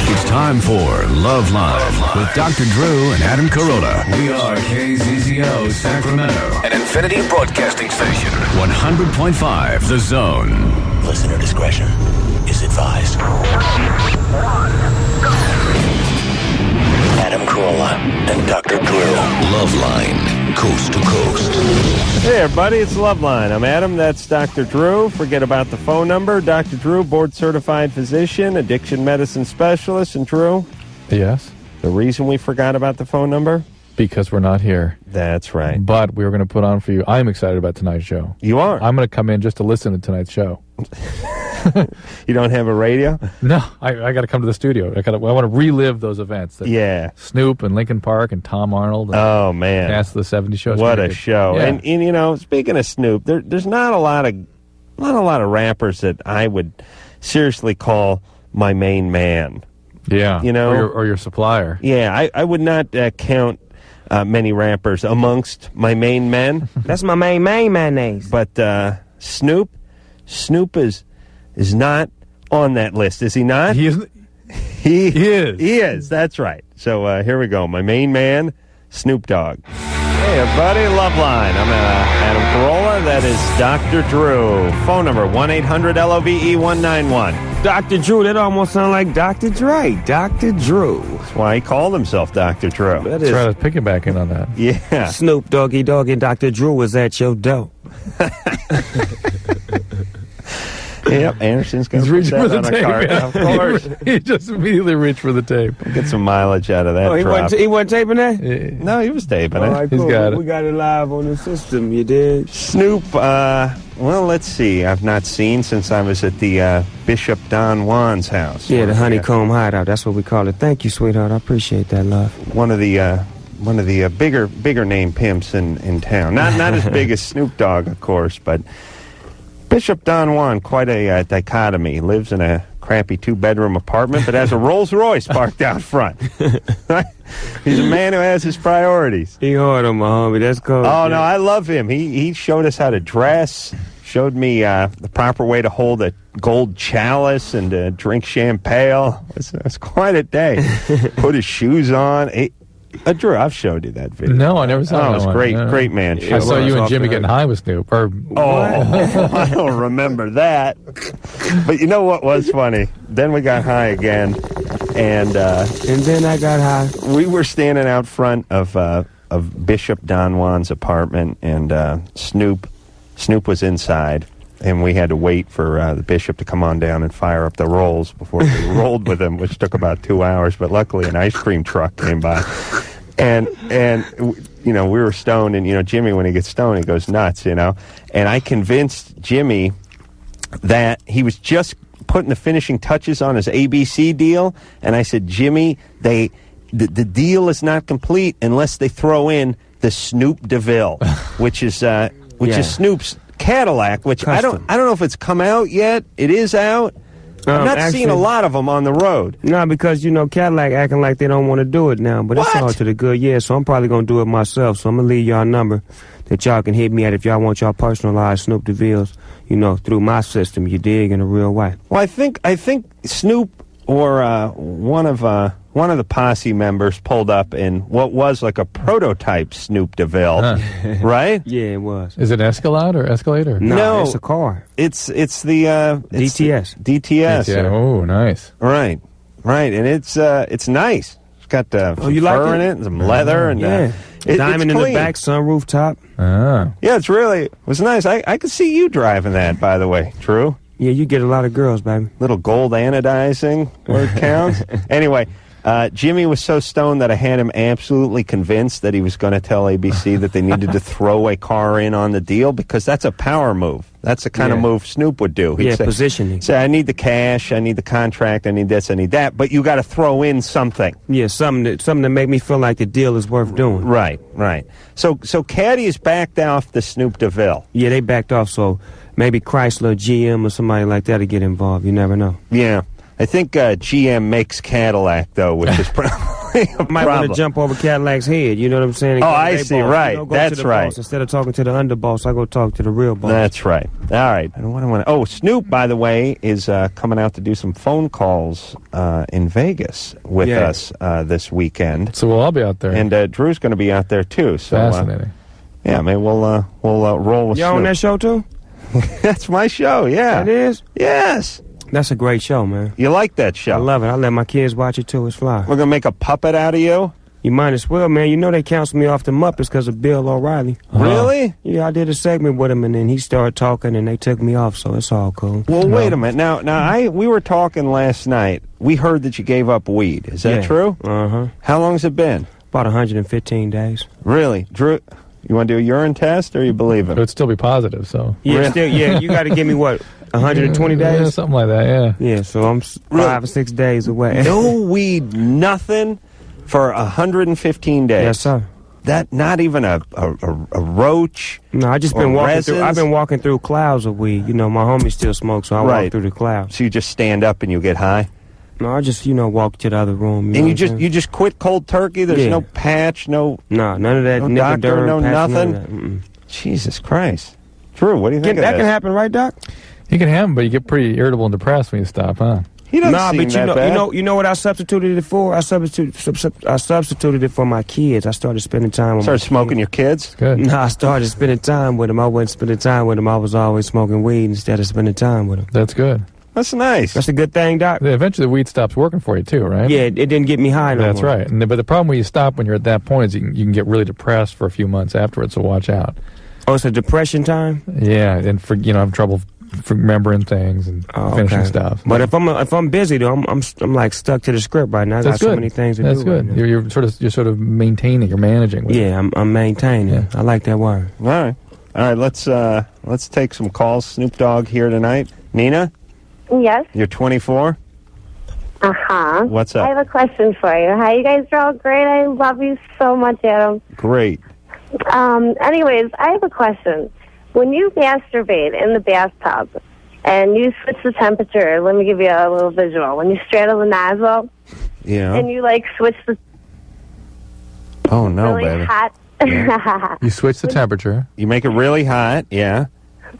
It's time for Loveline with Dr. Drew and Adam Carolla. We are KZZO Sacramento, an Infinity Broadcasting Station. 100.5 The Zone. Listener discretion is advised. Adam Carolla and Dr. Drew. Loveline, coast to coast. Hey everybody, it's Loveline. I'm Adam, that's Dr. Drew. Forget about the phone number. Dr. Drew, board-certified physician, addiction medicine specialist. And Drew? Yes? The reason we forgot about the phone number? Because we're not here. That's right. But we were going to put on for you. I'm excited about tonight's show. You are? I'm going to come in just to listen to tonight's show. You don't have a radio? No, I got to come to the studio. I want to relive those events. Yeah. Snoop and Linkin Park and Tom Arnold. And oh, man. Cast of the 70s shows. What a show. Yeah. And, you know, speaking of Snoop, there's not a lot of rappers that I would seriously call my main man. Yeah. You know? Or your supplier. Yeah, I would not count many rappers amongst my main men. That's my main mayonnaise. But Snoop is not on that list, is he not? He is. He is, that's right. So here we go. My main man, Snoop Dogg. Hey, everybody, Loveline. I'm Adam Carolla. That is Dr. Drew. Phone number, 1-800-LOVE-191. Dr. Drew, that almost sounds like Dr. Dre. Dr. Drew. That's why he called himself Dr. Drew. That That's is right, I was picking back in on that. Yeah. Snoop Doggy Dogg and Dr. Drew was at your door. Yep, Anderson's going He's to put reaching for that the on a tape. card. Yeah. Of course. He just immediately reached for the tape. Get some mileage out of that Oh, he drop. wasn't taping that? No, he was taping All it. right, He's cool. got it. We got it live on the system, you did? Snoop, well, let's see. I've not seen since I was at the Bishop Don Juan's house. Yeah, the honeycomb hideout. That's what we call it. Thank you, sweetheart. I appreciate that, love. One of the bigger name pimps in town. Not as big as Snoop Dogg, of course, but Bishop Don Juan, quite a dichotomy. Lives in a crappy 2-bedroom apartment, but has a Rolls Royce parked out front. He's a man who has his priorities. He hard on my homie. That's cool. Oh, no, I love him. He showed us how to dress, showed me the proper way to hold a gold chalice and to drink champagne. It's quite a day. Put his shoes on. Drew, I've showed you that video. No, I never saw that it was one. great, No. great man show. I saw you and off Jimmy the getting high with Snoop. I don't remember that. But you know what was funny? Then we got high again, and then I got high. we were standing out front of Bishop Don Juan's apartment, and Snoop was inside, and we had to wait for the bishop to come on down and fire up the rolls before we rolled with him, which took about 2 hours. But luckily, an ice cream truck came by, and you know, we were stoned, and you know, Jimmy, when he gets stoned, he goes nuts, you know. And I convinced Jimmy that he was just putting the finishing touches on his ABC deal, and I said, Jimmy, the deal is not complete unless they throw in the Snoop DeVille, which is Snoop's Cadillac, which Custom. I don't know if it's come out yet. It is out. I'm not seeing a lot of them on the road. No, because, you know, Cadillac acting like they don't want to do it now. But it's all to the good. Yeah, so I'm probably going to do it myself. So I'm going to leave y'all a number that y'all can hit me at if y'all want y'all personalized Snoop DeVille's, you know, through my system, you dig, in a real way. Well, I think Snoop or one of the posse members pulled up in what was like a prototype Snoop DeVille, right? Yeah, it was. Is it Escalade or Escalator? No, it's a car. It's the DTS. DTS. Yeah. Oh, nice. Right, and it's nice. It's got some you like fur it? in it, and some leather, and Yeah. Diamond it's in the clean. back, sunroof top. Ah. Yeah, it was nice. I could see you driving that, by the way. True. Yeah, you get a lot of girls, baby. Little gold anodizing where it counts. Anyway, Jimmy was so stoned that I had him absolutely convinced that he was going to tell ABC that they needed to throw a car in on the deal, because that's a power move. That's the kind of move Snoop would do. He'd say, positioning. Say, I need the cash, I need the contract, I need this, I need that, but you got to throw in something. Yeah, something that make me feel like the deal is worth doing. Right. So Caddy is backed off the Snoop DeVille. Yeah, they backed off, so maybe Chrysler, GM, or somebody like that to get involved. You never know. Yeah. I think GM makes Cadillac, though, which is probably I might want to jump over Cadillac's head. You know what I'm saying? Oh, I see. Boss. Right. You know, go That's to the right. Boss. Instead of talking to the underboss, I go talk to the real boss. That's right. All right. I don't want to. Oh, Snoop, by the way, is coming out to do some phone calls in Vegas with us this weekend. So we'll all be out there. And Drew's going to be out there too. So, fascinating. Yeah, man, we'll roll with you Snoop. on that show too? That's my show. Yeah. That is? Yes. That's a great show, man. You like that show? I love it. I let my kids watch it too. It's fly. We're gonna make a puppet out of you. You might as well, man. You know they canceled me off the Muppets because of Bill O'Reilly. Really? Yeah, I did a segment with him, and then he started talking, and they took me off, so it's all cool. Well, wait a minute. Now, we were talking last night. We heard that you gave up weed. Is that true? Uh-huh. How long's it been? About 115 days. Really? Drew, you want to do a urine test, or you believe It him? would still be positive, so. Yeah, you got to give me, what, 120 days? Yeah, something like that, yeah. Yeah, so I'm 5 or 6 days away. No weed, nothing for 115 days. Yes, sir. That not even a roach. No, I just or been walking resins? through. I've been walking through clouds of weed. You know, my homie still smokes, so I walk through the clouds. So you just stand up and you get high. No, I just walk to the other room. And you just quit cold turkey. There's no patch, no. No, none of that. No Nickel doctor, derm, no patch, nothing. None of that. Jesus Christ, Drew, what do you think That of can this? happen, right, Doc? You can have them, but you get pretty irritable and depressed when you stop, huh? He doesn't Nah, seem but that bad. you know what I substituted it for? I substituted it for my kids. I started spending time with Started my smoking kids. your kids? Good. No, I started spending time with them. I wasn't spending time with them. I was always smoking weed instead of spending time with them. That's good. That's nice. That's a good thing, Doc. Yeah, eventually the weed stops working for you too, right? Yeah, it didn't get me high no That's more. right. But the problem when you stop when you're at that point is you can get really depressed for a few months afterwards, so watch out. Oh, it's a depression time? Yeah, and have trouble remembering things and finishing stuff. But if I'm busy though, I'm like stuck to the script right now. I got so many things to do. That's good. Right now. You're sort of maintaining, you're managing. With Yeah, I'm maintaining. Yeah. I like that word. All right. Let's take some calls. Snoop Dogg here tonight. Nina, Yes. you're 24. Uh-huh. What's up? I have a question for you. Hi, you guys are all great. I love you so much, Adam. Great. Anyways, I have a question. When you masturbate in the bathtub and you switch the temperature, let me give you a little visual. When you straddle the nozzle Yeah. and you, switch the Oh no, really baby. hot... You switch the temperature. You make it really hot. Yeah.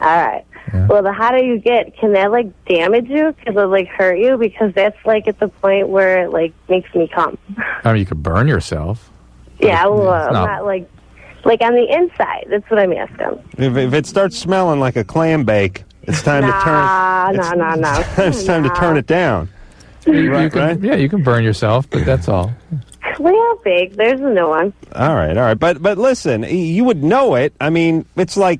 All right. Yeah. Well, the hotter you get, can that, damage you? Because it, hurt you? Because that's, at the point where it, makes me come. I mean, you could burn yourself. Yeah, well, it's not- not on the inside. That's what I'm asking. If it starts smelling like a clam bake, it's time to turn. No. It's time to turn it down. You can, yeah, you can burn yourself, but that's all. Well, big. There's a new one. All right. But listen, you would know it. I mean, it's like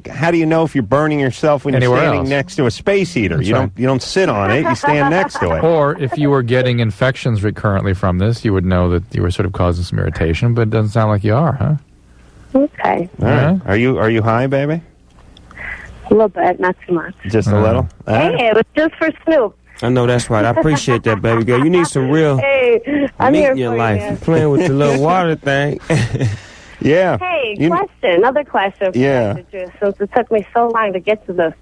how do you know if you're burning yourself when Anywhere you're standing else. next to a space heater? That's you right. don't sit on it. You stand next to it. Or if you were getting infections recurrently from this, you would know that you were sort of causing some irritation, but it doesn't sound like you are, huh? Okay. All right. Yeah. Are you high, baby? A little bit, not too much. Just a little. Hey, it was just for Snoop. I know that's right. I appreciate that, baby girl. You need some real Hey, I'm meat here in your for life. you. You're playing with the little water thing. Yeah. Hey, You- another question. For Yeah. Dr. Drew, since it took me so long to get to this.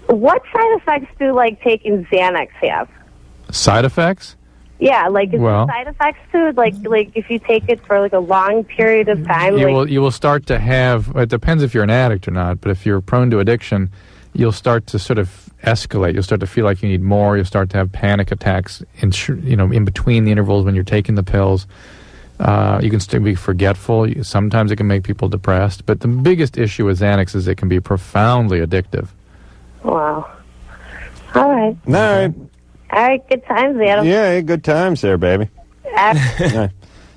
What side effects do taking Xanax have? Side effects? Yeah, is Well- there side effects to it? Like if you take it for a long period of time? You will start to have, it depends if you're an addict or not, but if you're prone to addiction, you'll start to sort of escalate. You'll start to feel like you need more. You'll start to have panic attacks in between the intervals when you're taking the pills. You can still be forgetful. Sometimes it can make people depressed. But the biggest issue with Xanax is it can be profoundly addictive. Wow. All right. All right. All right, good times, Adam. Yeah, good times there, baby. All right.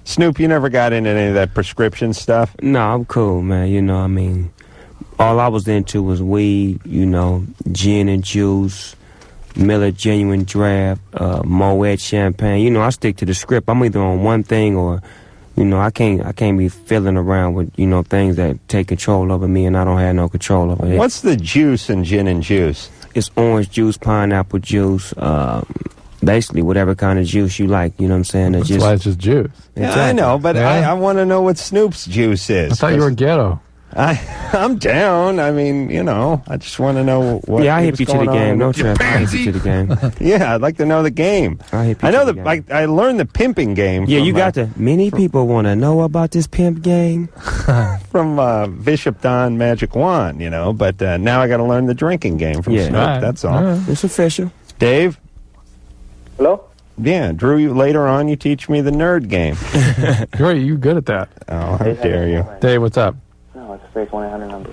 Snoop, you never got into any of that prescription stuff? No, I'm cool, man. All I was into was weed, gin and juice, Miller Genuine Draft, Moet Champagne. I stick to the script. I'm either on one thing or, I can't be fiddling around with, things that take control over me and I don't have no control over it. What's the juice in gin and juice? It's orange juice, pineapple juice, basically whatever kind of juice you like, you know what I'm saying? That's why it's just juice. Yeah, I know, but Yeah. I want to know what Snoop's juice is. I thought you were ghetto. I'm down. I mean, I just want to know what. Yeah, I hip you to the game. No trap. I hip you to the game. Yeah, I'd like to know the game. I know I learned the pimping game. Yeah, you got to. Many people want to know about this pimp game from Bishop Don Magic Wand, But now I got to learn the drinking game from Snoop. Right. That's all. It's official. Dave. Hello. Yeah, Drew. Later on, you teach me the nerd game. You're good at that. Oh, how dare you, Dave? What's up? No, it's a 1-800 number.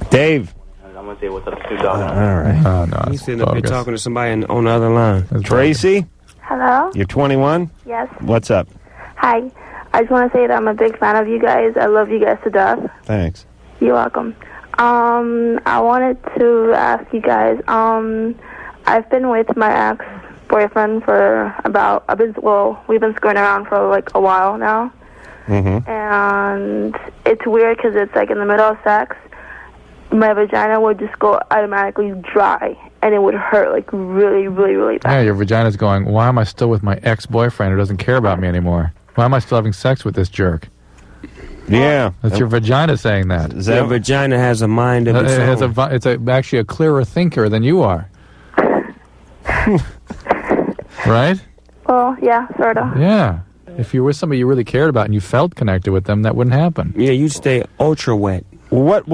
Dave. I'm gonna say what's up to Dogg. All right. Oh no, He's sitting up here talking to somebody on the other line. Tracy. Hello? You're 21. Yes. What's up? Hi. I just want to say that I'm a big fan of you guys. I love you guys to death. Thanks. You're welcome. I wanted to ask you guys, I've been with my ex-boyfriend for we've been screwing around for like a while now. Mm-hmm. And it's weird because it's like in the middle of sex, my vagina would just go automatically dry, and it would hurt like really, really, really bad. Yeah, your vagina's going, why am I still with my ex-boyfriend who doesn't care about me anymore? Why am I still having sex with this jerk? Yeah. That's your vagina saying that. Your vagina has a mind of its own. It's actually a clearer thinker than you are. Right? Well, yeah, sort of. Yeah. If you were with somebody you really cared about and you felt connected with them, that wouldn't happen. Yeah, you'd stay ultra wet. What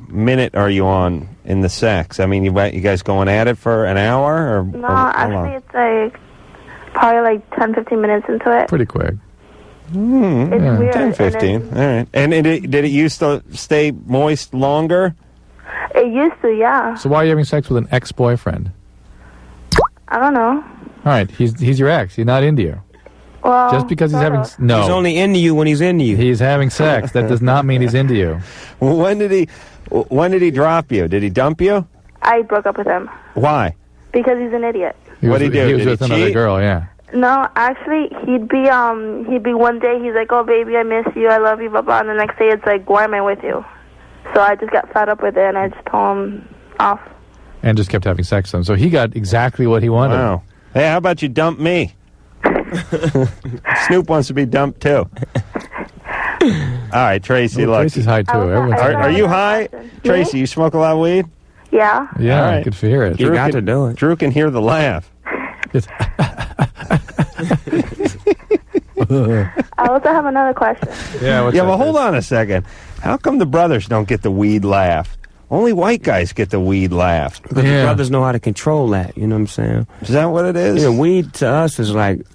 minute are you on in the sex? I mean, you guys going at it for an hour? No, actually, it's like probably like 10-15 minutes into it. Pretty quick. It's weird. 10-15. All right. And did it used to stay moist longer? It used to, yeah. So why are you having sex with an ex-boyfriend? I don't know. All right, he's your ex. He's not into you. Well, Just because he's having... of. No. He's only into you when he's into you. He's having sex. That does not mean he's into you. Well, when did he drop you? Did he dump you? I broke up with him. Why? Because he's an idiot. What'd he do? He was Did with he another cheat? girl, yeah. No, actually, he'd be one day, he's like, oh, baby, I miss you, I love you, blah, blah, and the next day it's like, why am I with you? So I just got fed up with it, and I just told him off. And just kept having sex with him. So he got exactly what he wanted. Wow. Hey, how about you dump me? Snoop wants to be dumped, too. All right, Tracy, look. Tracy's high, too. Are you high? Tracy, you smoke a lot of weed? Yeah. Yeah, All right. I could hear it. You got to do it. Drew can hear the laugh. I also have another question. Well, hold on a second. How come the brothers don't get the weed laugh? Only white guys get the weed laugh. Because the brothers know how to control that, you know what I'm saying? Is that what it is? Yeah, weed to us is like,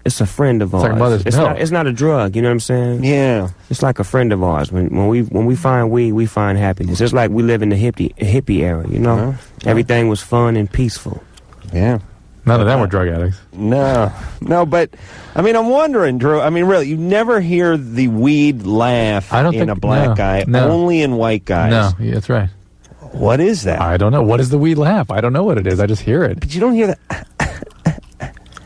it's a friend of ours. like mother's milk. It's not a drug, you know what I'm saying? Yeah. It's like a friend of ours. When we find weed, we find happiness. It's like we live in the hippie era, you know? Everything was fun and peaceful. Yeah. None of them were drug addicts. No, but I mean, I'm wondering, Drew. I mean, really, you never hear the weed laugh in a black guy, only in white guys. No, that's right. What is that? I don't know. What is the weed laugh? I don't know what it is. I just hear it. But you don't hear that.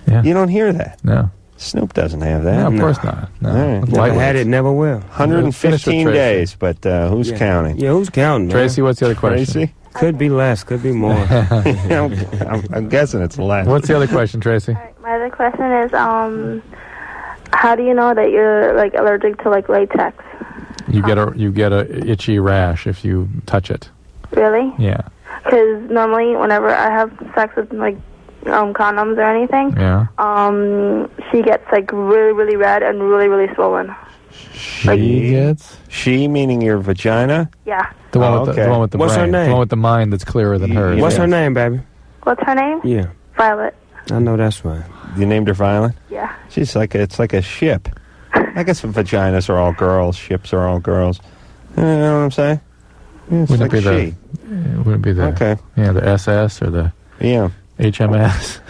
Yeah. You don't hear that. No. Snoop doesn't have that. No, of course not. No. All right. Never had it, never will. 115 days, but who's counting? Yeah, who's counting? Tracy, what's the other question? Tracy? Could be less, could be more. I'm guessing it's less. What's the other question, Tracy? All right, my other question is, how do you know that you're like allergic to like latex? You get a itchy rash if you touch it. Really? Yeah. Because normally, whenever I have sex with like condoms or anything, she gets like really, really red and really, really swollen. She meaning your vagina? Yeah. The one with the one with the What's brain. her name? The one with the mind that's clearer than hers. What's her name, baby? What's her name? Yeah. Violet. I know that's right. You named her Violet? Yeah. She's it's like a ship. I guess vaginas are all girls, ships are all girls. You know what I'm saying? It's Wouldn't like it be the the SS or the HMS?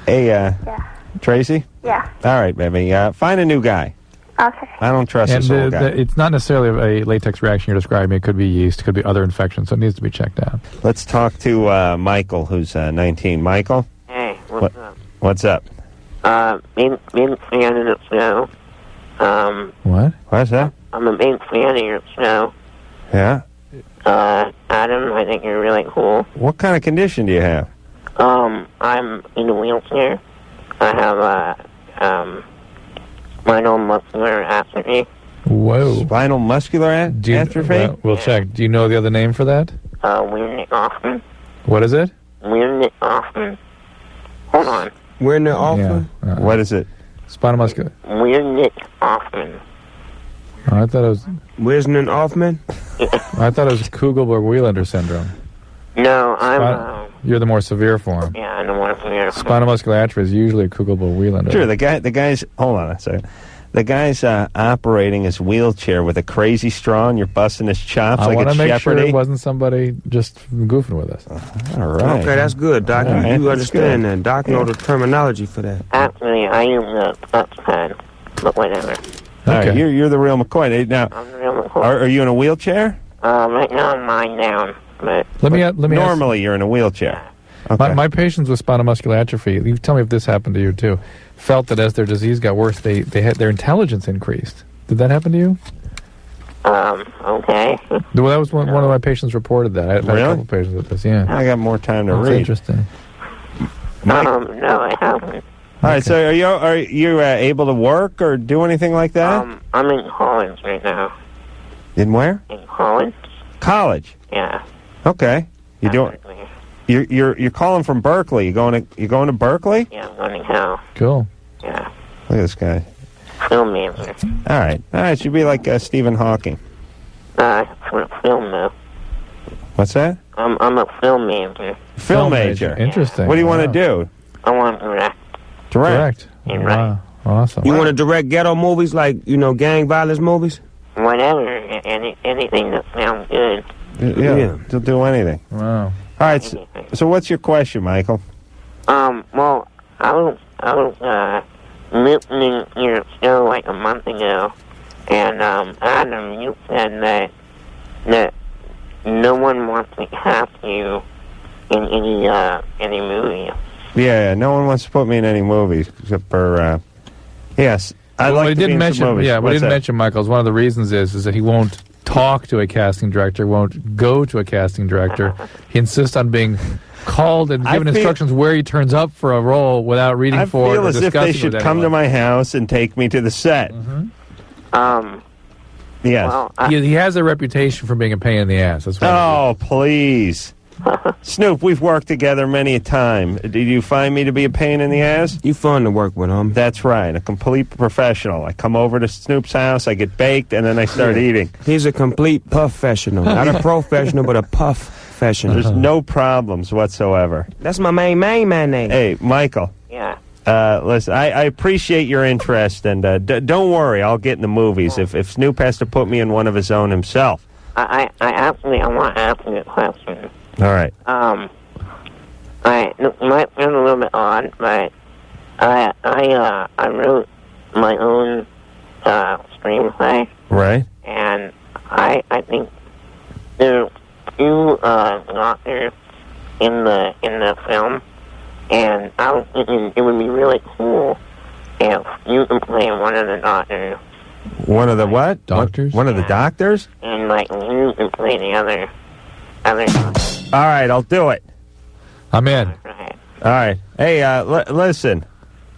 Hey, Tracy? Yeah. All right, baby. Find a new guy. Okay. I don't trust this old guy. It's not necessarily a latex reaction you're describing. It could be yeast. It could be other infections. So it needs to be checked out. Let's talk to Michael, who's 19. Michael? Hey, what's up? What's up? Main fan of the show. What? What's that? I'm a big fan of your show. Yeah? Adam, I think you're really cool. What kind of condition do you have? I'm in a wheelchair. I have, spinal muscular atrophy. Whoa. Spinal muscular atrophy? We'll check. Do you know the other name for that? Werner Hoffman. What is it? Werner Hoffman. Hold on. Werner Hoffman? Yeah. What is it? Spinal muscular. Werner Hoffman. Oh, I thought it was. Wisner Hoffman? I thought it was Kugelberg-Wieslander syndrome. No, I'm. You're the more severe form. Yeah, I'm the more severe form. Spinal muscular atrophy is usually Kugelberg-Wieslander. Sure, the guy's. Hold on a second. The guy's operating his wheelchair with a crazy straw, and you're busting his chops I like it's want to make sure Jeopardy. it wasn't somebody just goofing with us. All right. Okay, that's good, Doc. All right, You that's understand good. that. Doc know the terminology for that. Actually, I use the touchpad, but whatever. All right, Okay. you're the real McCoy. Now, I'm the real McCoy. are you in a wheelchair? Right now I'm lying down, but Let me ask. Normally, you're in a wheelchair. Okay. My patients with spinal muscular atrophy, you tell me if this happened to you too, felt that as their disease got worse, they had their intelligence increased. Did that happen to you? okay. Well, that was one of my patients reported that. I've had a Really? couple patients with this. Yeah, I got more time to that's read. interesting. No, I haven't. All right, so are you able to work or do anything like that? I'm in college right now. In where? In college? College. Yeah. Okay. You doing? You're calling from Berkeley. You going to Berkeley? Yeah, I'm learning how. Cool. Yeah. Look at this guy. Film major. All right. Should be like Stephen Hawking. For film though. What's that? I'm a film major. Film major. Interesting. What do you want to Wow. do? I want to direct. Direct. Yeah, Wow. Awesome. You want to direct ghetto movies like, gang violence movies? Whatever. Anything that sounds good. Yeah. They'll do anything. Wow. All right. So what's your question, Michael? Well, I was listening to your show like a month ago, and Adam, you said that no one wants to cast you in any movie. Yeah. No one wants to put me in any movies except for. Yes. I'd Well, like he to be didn't in mention. some movies. Yeah, we What's didn't that? mention Michael's. One of the reasons is that he won't talk to a casting director, won't go to a casting director. He insists on being called and given instructions where he turns up for a role without reading I for it feel or as if discussing they should with come to anyone. my house and take me to the set. Yes. Well, He has a reputation for being a pain in the ass. That's what Oh, please. Snoop, we've worked together many a time. Did you find me to be a pain in the ass? You fun to work with, homie. That's right. A complete professional. I come over to Snoop's house, I get baked, and then I start eating. He's a complete professional. Not a professional, but a professional. There's no problems whatsoever. That's my main name. Hey, Michael. yeah. Listen, I appreciate your interest, and don't worry, I'll get in the movies if Snoop has to put me in one of his own himself. I want to ask you a question. All right. It might sound a little bit odd, but I wrote my own screenplay, Right. and I think there are two doctors in the film, and I was thinking it would be really cool if you could play one of the doctors, One of the what? Doctors? One of the doctors? and you could play the other doctor. All right, I'll do it. I'm in. Right. All right. Hey, listen.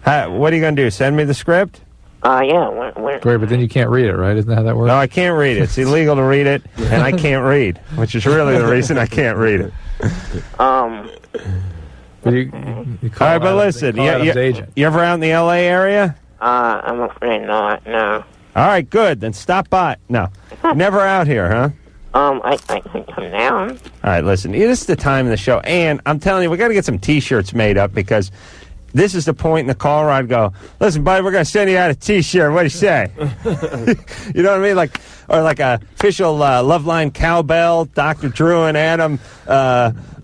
What are you going to do? Send me the script? Yeah. Where, Great, but then you can't read it, right? Isn't that how that works? No, I can't read it. It's illegal to read it, and I can't read, which is really the reason I can't read it. But you call All right, but Adam- listen. call Adam's agent. You ever out in the L.A. area? I'm afraid not. No. All right, good. Then stop by. No. Never out here, huh? I can come down. All right, listen. This is the time of the show, and I'm telling you, we got to get some T-shirts made up because this is the point in the call where I'd go, listen, buddy, we're going to send you out a T-shirt. What do you say? You know what I mean? Or like a official Loveline cowbell, Dr. Drew and Adam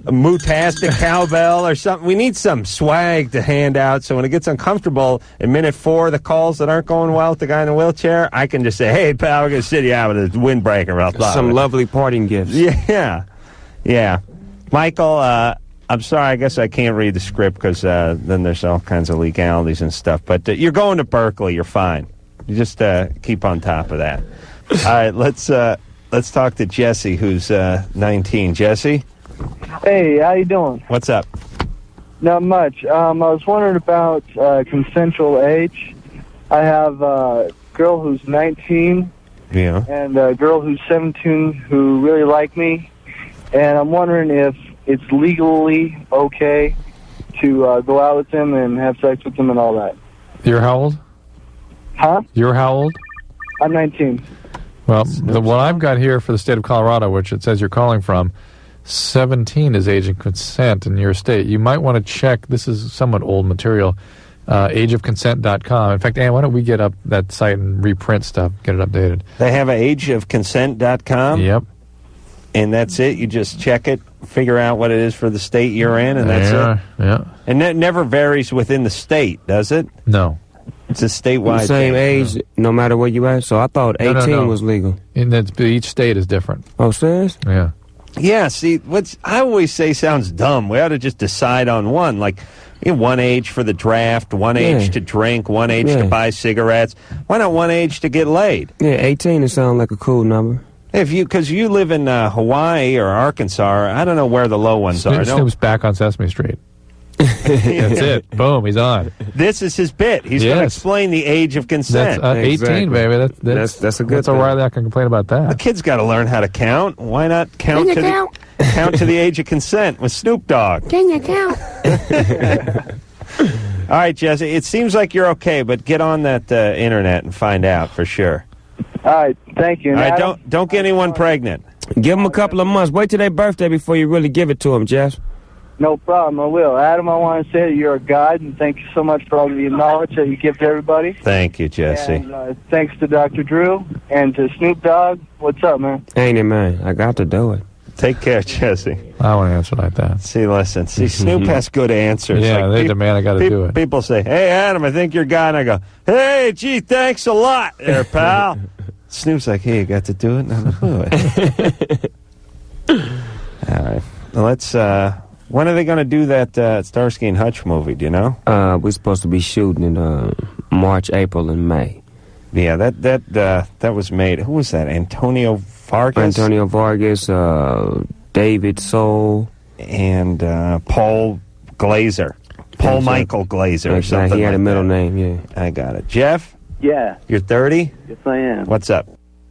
Mootastic cowbell or something. We need some swag to hand out so when it gets uncomfortable in minute 4, the calls that aren't going well with the guy in the wheelchair, I can just say, hey, pal, we're going to sit you out with a windbreaker. Blah, blah, Some blah. lovely parting gifts. Yeah. Michael, I'm sorry, I guess I can't read the script because then there's all kinds of legalities and stuff. But you're going to Berkeley. You're fine. You just keep on top of that. All right, let's talk to Jesse, who's 19. Jesse? Hey, how you doing? What's up? Not much. I was wondering about consensual age. I have a girl who's 19, Yeah. and a girl who's 17 who really like me. And I'm wondering if it's legally okay to go out with them and have sex with them and all that. You're how old? Huh? You're how old? I'm 19. Well, what I've got here for the state of Colorado, which it says you're calling from, 17 is age of consent in your state. You might want to check, this is somewhat old material, ageofconsent.com. In fact, Ann, why don't we get up that site and reprint stuff, get it updated. They have ageofconsent.com? Yep. And that's it? You just check it, figure out what it is for the state you're in, and that's it? Yeah. And that never varies within the state, does it? No. It's a statewide same thing. age, no matter where you at. So I thought 18 was legal. And each state is different. Oh, serious? Yeah. Yeah, see, what I always say sounds dumb. We ought to just decide on one. Like, one age for the draft, one age to drink, one age to buy cigarettes. Why not one age to get laid? Yeah, 18 it sounds like a cool number. Because you live in Hawaii or Arkansas, I don't know where the low ones are. Snoop's back on Sesame Street. That's it. Boom, he's on. This is his bit. He's going to explain the age of consent. That's 18, baby. That's a good thing. Why I can complain about that. The kid's got to learn how to count. Why not count to the age of consent with Snoop Dogg? Can you count? All right, Jesse, it seems like you're okay, but get on that internet and find out for sure. All right, thank you. All right, don't get anyone pregnant. Give them a couple of months. Wait till their birthday before you really give it to them, Jeff. No problem, I will. Adam, I want to say that you're a god, and thank you so much for all the knowledge that you give to everybody. Thank you, Jesse. And thanks to Dr. Drew and to Snoop Dogg. What's up, man? Ain't it, man? I got to do it. Take care, Jesse. I want to answer like that. See, Snoop has good answers. Yeah, like, they demand I got to do it. People say, hey, Adam, I think you're a guy. And I go, hey, gee, thanks a lot there, pal. Snoop's like, hey, you got to do it? And I'm like, do it. All right. Well, let's, when are they going to do that Starsky and Hutch movie? Do you know? We're supposed to be shooting in March, April, and May. Yeah, that was made. Who was that? Antonio Vargas? Antonio Vargas, David Soul. And Paul Glazer. Paul Michael Glazer or something. He had like a middle that. name, yeah. I got it. Jeff? Yeah. You're 30? Yes, I am. What's up?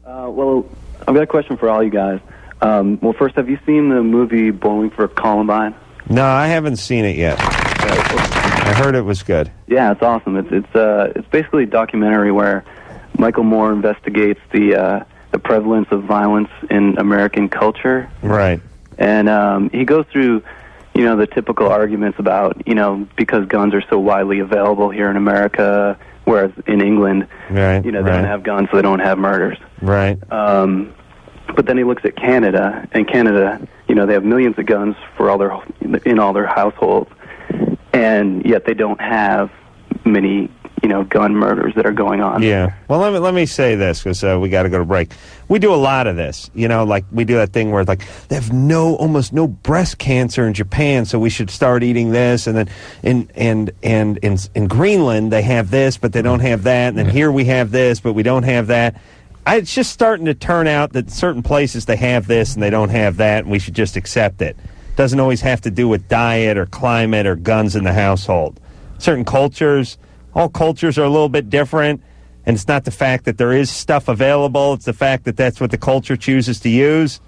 Well, I've got a question for all you guys. Well, first, have you seen the movie Bowling for Columbine? No, I haven't seen it yet. I heard it was good. Yeah, it's awesome. It's basically a documentary where Michael Moore investigates the prevalence of violence in American culture. Right. And he goes through, the typical arguments about, because guns are so widely available here in America, whereas in England, right, they don't have guns, so they don't have murders. Right. But then he looks at Canada, and Canada, they have millions of guns in all their households, and yet they don't have many, gun murders that are going on. Yeah. Well, let me say this, because we got to go to break. We do a lot of this, like we do that thing where like they have almost no breast cancer in Japan, so we should start eating this, and then in Greenland they have this, but they don't have that, and then here we have this, but we don't have that. It's just starting to turn out that certain places they have this and they don't have that, and we should just accept it. Doesn't always have to do with diet or climate or guns in the household. Certain cultures, all cultures are a little bit different, and it's not the fact that there is stuff available, it's the fact that that's what the culture chooses to use.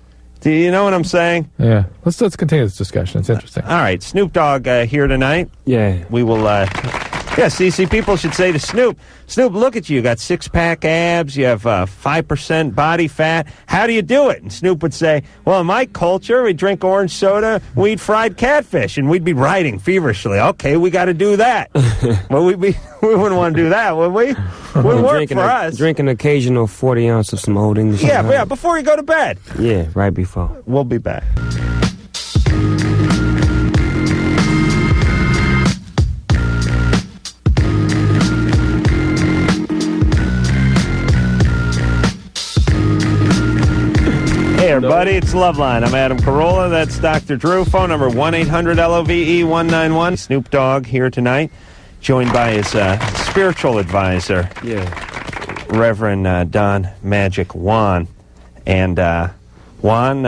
Do you know what I'm saying? Yeah. Let's continue this discussion. It's interesting. All right. Snoop Dogg here tonight. Yeah. We will... Yeah, see, people should say to Snoop, look at you. You got six-pack abs. You have 5% body fat. How do you do it? And Snoop would say, well, in my culture, we drink orange soda, we eat fried catfish. And we'd be writing feverishly, okay, we got to do that. Well, we wouldn't want to do that, would we? Wouldn't work for us. Drink an occasional 40 ounce of some old English. Yeah, before you go to bed. Yeah, right before. We'll be back. Hey, everybody, it's Loveline. I'm Adam Carolla. That's Dr. Drew. Phone number 1-800-LOVE-191. Snoop Dogg here tonight, joined by his spiritual advisor, Reverend Don Magic Juan. And Juan,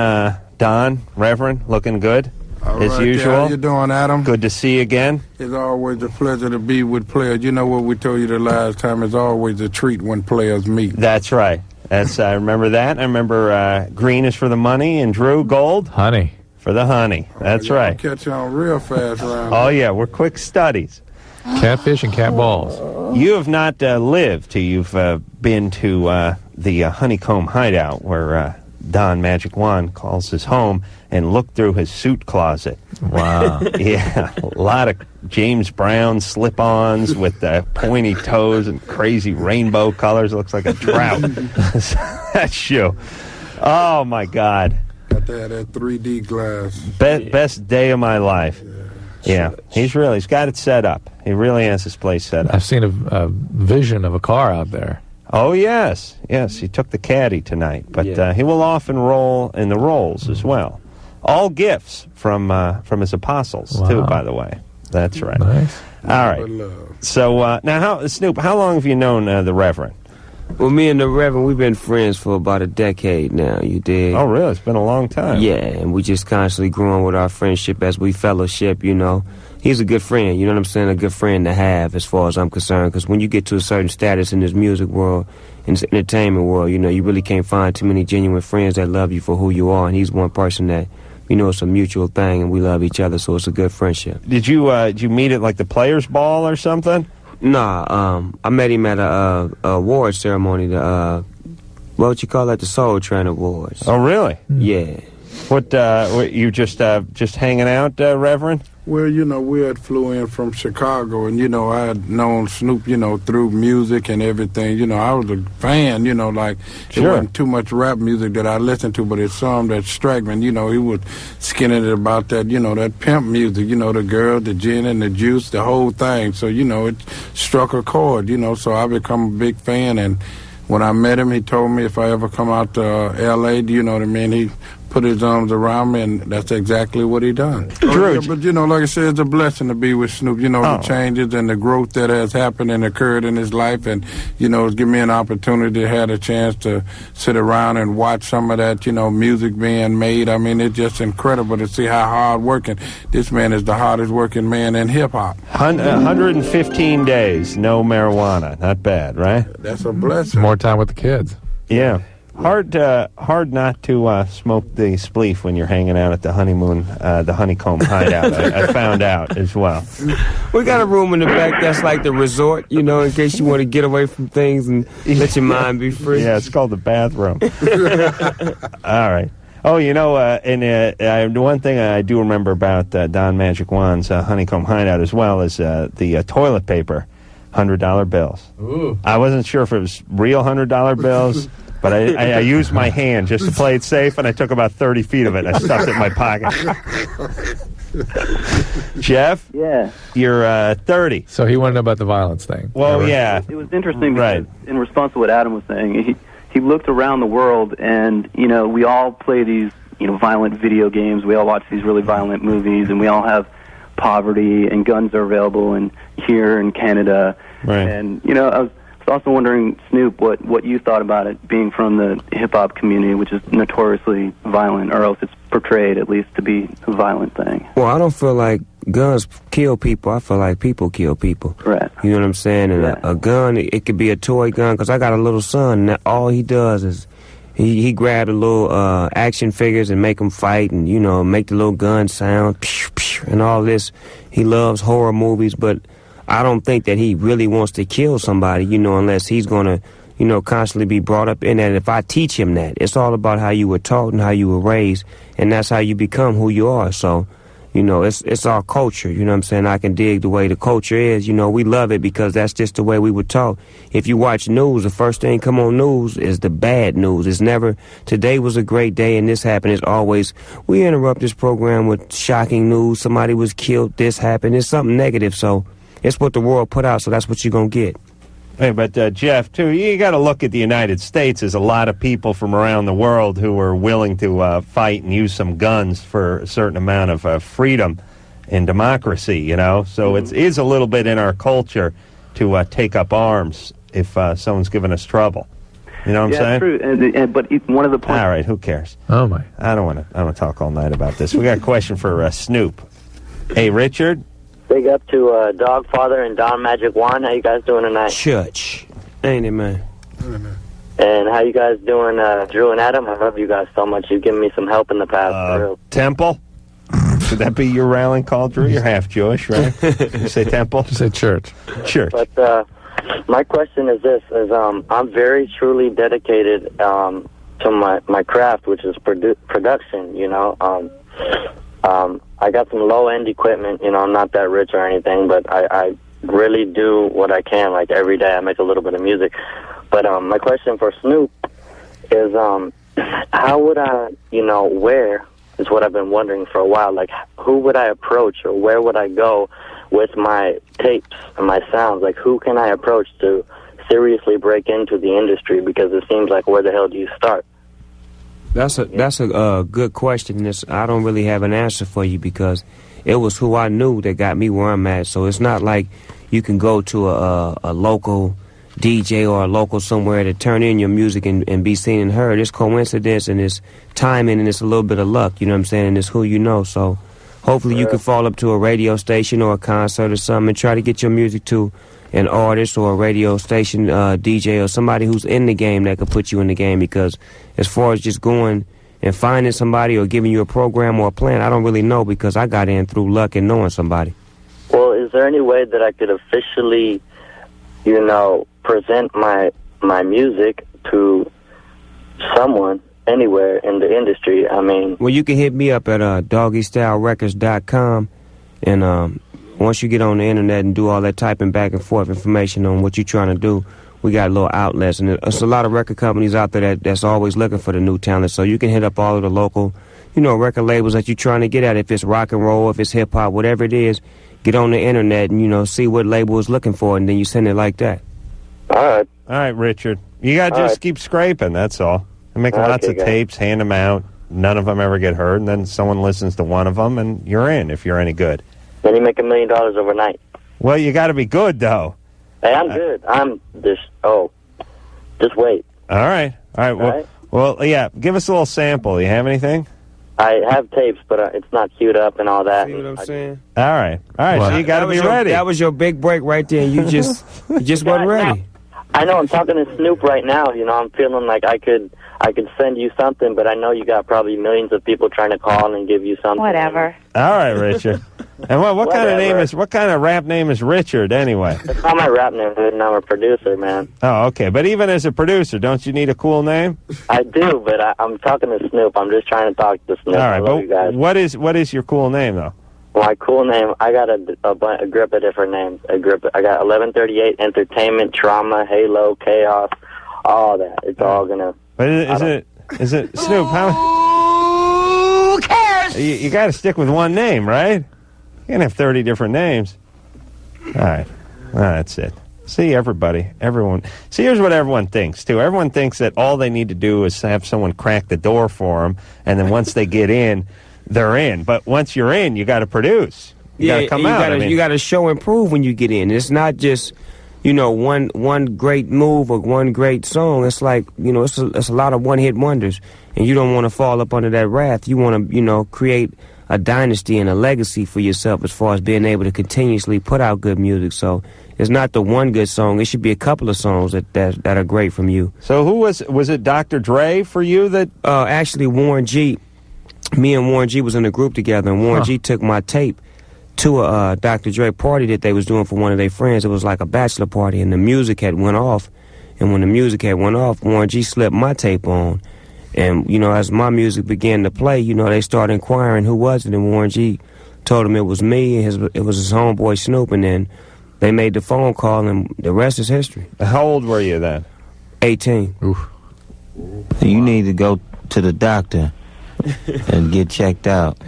Don, Reverend, looking good as usual. How you doing, Adam? Good to see you again. It's always a pleasure to be with players. You know what we told you the last time, it's always a treat when players meet. That's right. I remember that. I remember green is for the money, and Drew, gold? Honey. For the honey. That's right. Catch on real fast around. Oh, yeah, we're quick studies. Catfish and cat balls. You have not lived till you've been to the Honeycomb Hideout, where Don Magic Wand calls his home, and looked through his suit closet. Wow. Yeah, a lot of James Brown slip-ons with pointy toes and crazy rainbow colors. It looks like a trout. That shoe. Oh, my God. Got to have that 3D glass. Best day of my life. Yeah, he's got it set up. He really has his place set up. I've seen a vision of a car out there. Oh, yes. Yes, he took the caddy tonight. But he will often roll in the rolls as well. All gifts from his apostles, too, by the way. That's right. Nice. All right. So, now, Snoop, how long have you known the Reverend? Well, me and the Reverend, we've been friends for about a decade now, you dig? Oh, really? It's been a long time. Yeah, and we just constantly growing with our friendship as we fellowship, you know. He's a good friend, you know what I'm saying? A good friend to have as far as I'm concerned, because when you get to a certain status in this music world, in this entertainment world, you know, you really can't find too many genuine friends that love you for who you are, and he's one person that, you know, it's a mutual thing, and we love each other, so it's a good friendship. Did you meet at, like, the Players' Ball or something? Nah, I met him at a award ceremony, what you call that, the Soul Train Awards. Oh, really? Yeah. What you just hanging out, Reverend? Well, you know, we had flew in from Chicago, and, you know, I had known Snoop, you know, through music and everything. You know, I was a fan, you know, like, It wasn't too much rap music that I listened to, but it's some that struck me. And, you know, he was skinning it about that, you know, that pimp music, you know, the girl, the gin and the juice, the whole thing. So, you know, it struck a chord, you know, so I become a big fan. And when I met him, he told me if I ever come out to L.A., you know what I mean, he put his arms around me, and that's exactly what he done. Drew, but, you know, like I said, it's a blessing to be with Snoop. You know, the changes and the growth that has happened and occurred in his life, and, you know, it's given me an opportunity to have a chance to sit around and watch some of that, you know, music being made. I mean, it's just incredible to see how hard working. This man is the hardest working man in hip-hop. 115 days, no marijuana. Not bad, right? That's a blessing. More time with the kids. Yeah. Hard not to smoke the spleef when you're hanging out at the Honeycomb Hideout. I found out as well. We got a room in the back that's like the resort, you know, in case you want to get away from things and let your mind be free. Yeah, it's called the bathroom. All right. Oh, you know, and one thing I do remember about Don Magic Wand's Honeycomb Hideout as well is the toilet paper, $100 bills. Ooh. I wasn't sure if it was real $100 bills. But I used my hand just to play it safe, and I took about 30 feet of it, and I stuffed it in my pocket. Jeff? Yeah. You're 30. So he wanted to know about the violence thing. Well, yeah. It was interesting because in response to what Adam was saying, he looked around the world, and, you know, we all play these, you know, violent video games. We all watch these really violent movies, and we all have poverty, and guns are available here in Canada. Right. And, you know, I was also wondering, Snoop, what you thought about it being from the hip-hop community, which is notoriously violent, or else it's portrayed, at least, to be a violent thing. Well, I don't feel like guns kill people. I feel like people kill people. Right. You know what I'm saying? And a gun, it could be a toy gun, because I got a little son, and all he does is he grab the little action figures and make them fight, and, you know, make the little gun sound, and all this. He loves horror movies, but I don't think that he really wants to kill somebody, you know, unless he's going to, you know, constantly be brought up in that. If I teach him that, it's all about how you were taught and how you were raised, and that's how you become who you are. So, you know, it's our culture, you know what I'm saying? I can dig the way the culture is. You know, we love it because that's just the way we were taught. If you watch news, the first thing come on news is the bad news. It's never, today was a great day and this happened. It's always, we interrupt this program with shocking news. Somebody was killed, this happened. It's something negative, so it's what the world put out, so that's what you're going to get. Hey, but Jeff, too, you got to look at the United States. There's a lot of people from around the world who are willing to fight and use some guns for a certain amount of freedom and democracy, you know? So it is a little bit in our culture to take up arms if someone's giving us trouble. You know what I'm saying? Yeah, true. But one of the points... All right, who cares? Oh, my. I don't want to talk all night about this. We got a question for Snoop. Hey, Richard? Big up to Dogg Father and Don Magic Wand. How you guys doing tonight? Church. Ain't it, man? And how you guys doing, Drew and Adam? I love you guys so much. You've given me some help in the past. For real. Temple? Should that be your rallying call, Drew? You're half Jewish, right? You say temple? You say church. Church. But my question is this, I'm very truly dedicated to my craft, which is production, you know. I got some low-end equipment, you know, I'm not that rich or anything, but I really do what I can, like every day I make a little bit of music. But my question for Snoop is how would I, you know, where is what I've been wondering for a while, like who would I approach or where would I go with my tapes and my sounds? Like who can I approach to seriously break into the industry? Because it seems like where the hell do you start? That's a good question. I don't really have an answer for you because it was who I knew that got me where I'm at. So it's not like you can go to a local DJ or a local somewhere to turn in your music and be seen and heard. It's coincidence and it's timing and it's a little bit of luck, you know what I'm saying? And it's who you know. So hopefully you can fall up to a radio station or a concert or something and try to get your music to an artist or a radio station DJ or somebody who's in the game that could put you in the game, because as far as just going and finding somebody or giving you a program or a plan, I don't really know because I got in through luck and knowing somebody. Well, is there any way that I could officially, you know, present my music to someone anywhere in the industry? I mean, well, you can hit me up at doggystylerecords.com, and once you get on the internet and do all that typing back and forth information on what you're trying to do, we got little outlets, and there's a lot of record companies out there that's always looking for the new talent. So you can hit up all of the local, you know, record labels that you're trying to get at. If it's rock and roll, if it's hip hop, whatever it is, get on the internet and, you know, see what label is looking for, and then you send it like that. All right, Richard. You got to just keep scraping, that's all. And make lots of tapes, hand them out. None of them ever get heard, and then someone listens to one of them, and you're in if you're any good. Then you make $1 million overnight. Well, you got to be good, though. Hey, I'm good. I'm just wait. All right. Well, yeah, give us a little sample. You have anything? I have tapes, but it's not queued up and all that. See what I'm saying? All right. So you got to be ready. That was your big break right there, and you just wasn't ready. I know. I'm talking to Snoop right now. You know, I'm feeling like I could send you something, but I know you got probably millions of people trying to call and give you something. Whatever. All right, Richard. And what kind of name is? What kind of rap name is Richard anyway? That's not my rap name, dude, and I'm a producer, man. Oh, okay. But even as a producer, don't you need a cool name? I do, but I'm talking to Snoop. I'm just trying to talk to Snoop. All right, I love you guys. what is your cool name though? My cool name, I got a grip of different names. I got 1138 Entertainment, Trauma, Halo, Chaos, all that. It's all gonna. But is it Snoop? Who cares? You got to stick with one name, right? You can't have 30 different names. All right, that's it. See, everyone. See, here's what everyone thinks too. Everyone thinks that all they need to do is have someone crack the door for them, and then once they get in, they're in. But once you're in, you got to produce. You got to come out. You got to show and prove when you get in. It's not just, you know, one great move or one great song. It's like, you know, it's a lot of one-hit wonders, and you don't want to fall up under that wrath. You want to, you know, create a dynasty and a legacy for yourself as far as being able to continuously put out good music. So it's not the one good song. It should be a couple of songs that are great from you. So who was it? Dr. Dre for you? That actually Warren G. Me and Warren G was in a group together, and Warren G took my tape to a Dr. Dre party that they was doing for one of their friends. It was like a bachelor party, and the music had went off. And when the music had went off, Warren G slipped my tape on. And, you know, as my music began to play, you know, they started inquiring who was it, and Warren G told him it was me, and it was his homeboy Snoop, and then they made the phone call, and the rest is history. How old were you then? 18. Oof. You need to go to the doctor and get checked out.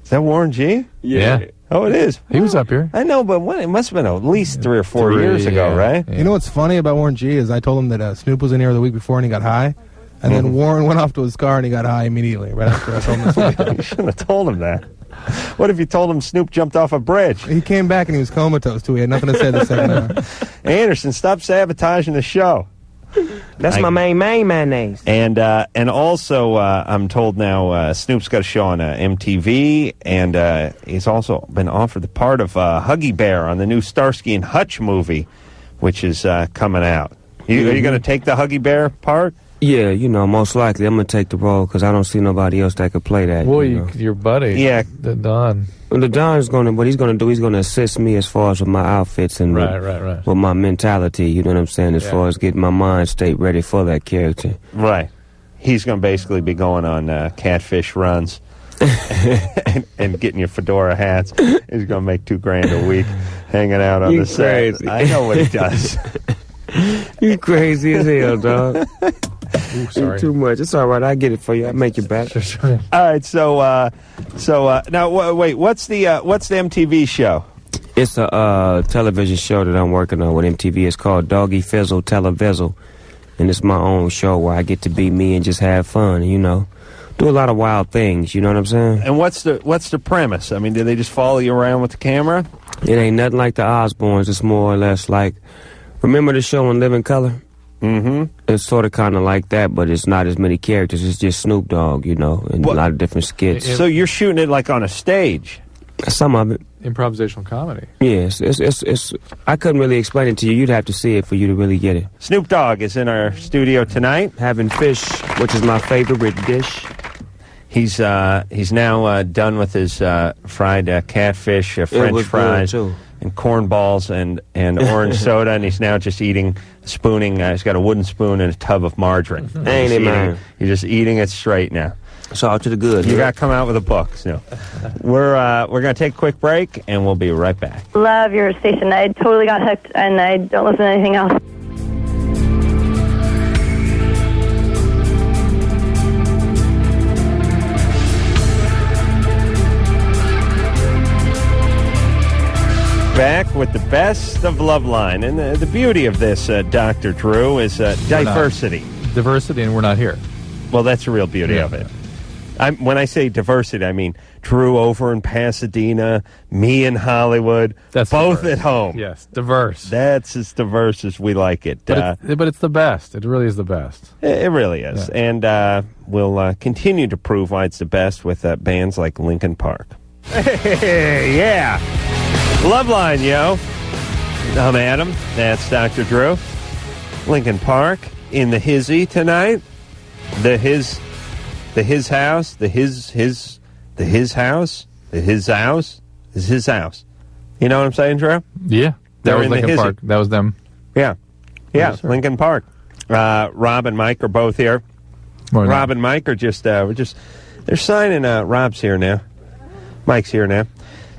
Is that Warren G? Yeah. Oh, it is. He was up here. I know, but it must have been at least 3 or 4 years ago, right? Yeah. You know what's funny about Warren G is I told him that Snoop was in here the week before and he got high. And then Warren went off to his car and he got high immediately, right after I told him this. You shouldn't have told him that. What if you told him Snoop jumped off a bridge? He came back and he was comatose, too. He had nothing to say the second hour. Anderson, stop sabotaging the show. That's my main mayonnaise. And also, I'm told now Snoop's got a show on MTV, and he's also been offered the part of Huggy Bear on the new Starsky and Hutch movie, which is coming out. Are you going to take the Huggy Bear part? Yeah, most likely I'm going to take the role because I don't see nobody else that could play that. Well, your buddy. Yeah. The Don. Well, the Don's what he's going to assist me as far as with my outfits and right. with my mentality, you know what I'm saying, as far as getting my mind state ready for that character. Right. He's going to basically be going on catfish runs and getting your fedora hats. He's going to make $2,000 a week hanging out on the set. Crazy. I know what he does. You crazy as hell, dog. Ooh, sorry. Too much. It's all right. I get it for you. I make it back. All right. So now wait. What's the MTV show? It's a television show that I'm working on with MTV. It's called Doggy Fizzle Televizzle, and it's my own show where I get to be me and just have fun. Do a lot of wild things. You know what I'm saying? And what's the premise? I mean, do they just follow you around with the camera? It ain't nothing like the Osbournes. It's more or less like, remember the show in Living Color? Mm-hmm. It's sort of kind of like that, but it's not as many characters. It's just Snoop Dogg, and a lot of different skits. So you're shooting it like on a stage? Some of it. Improvisational comedy. Yes, it's. I couldn't really explain it to you. You'd have to see it for you to really get it. Snoop Dogg is in our studio tonight, having fish, which is my favorite dish. He's now done with his fried catfish, French fries, and corn balls and orange soda, and he's now just spooning. He's got a wooden spoon and a tub of margarine. Ain't it, man? He's just eating it straight now. It's all to the good. You got to come out with a book. So we're going to take a quick break, and we'll be right back. Love your station. I totally got hooked, and I don't listen to anything else. Back with the best of Loveline. And the beauty of this, Dr. Drew, is diversity. Diversity, and we're not here. Well, that's the real beauty of it. When I say diversity, I mean Drew over in Pasadena, me in Hollywood, both diverse. At home. Yes, diverse. That's as diverse as we like it. But it's the best. It really is the best. It really is. Yeah. And we'll continue to prove why it's the best with bands like Linkin Park. Hey, yeah. Loveline, yo. I'm Adam. That's Dr. Drew. Linkin Park in the hizzy tonight. The his house. The his house. You know what I'm saying, Drew? Yeah. That was Linkin Park. That was them. Yeah. Yeah, yes, Linkin Park. Rob and Mike are both here. Rob and Mike are they're signing, Rob's here now. Mike's here now.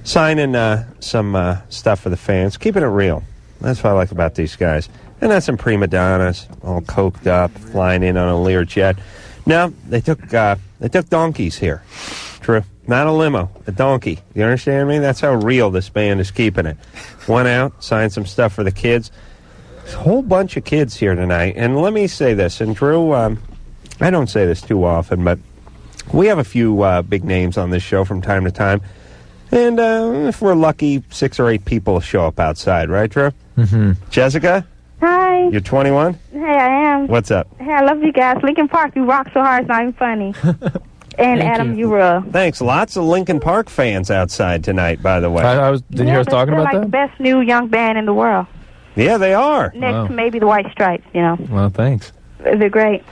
Signing some stuff for the fans, keeping it real. That's what I like about these guys. And that's some prima donnas, all coked up, flying in on a Learjet. No, they took donkeys here. True, not a limo, a donkey. You understand me? That's how real this band is keeping it. Went out, signed some stuff for the kids. There's a whole bunch of kids here tonight. And let me say this, and Drew, I don't say this too often, but we have a few big names on this show from time to time. And if we're lucky, 6 or 8 people show up outside, right, Drew? Mm-hmm. Jessica? Hi. You're 21? Hey, I am. What's up? Hey, I love you guys. Linkin Park, you rock so hard, it's not even funny. And Adam, you rule. Thanks. Lots of Linkin Park fans outside tonight, by the way. Did you hear us talking about that? They're like the best new young band in the world. Yeah, they are. Next to maybe the White Stripes, Well, thanks. They're great.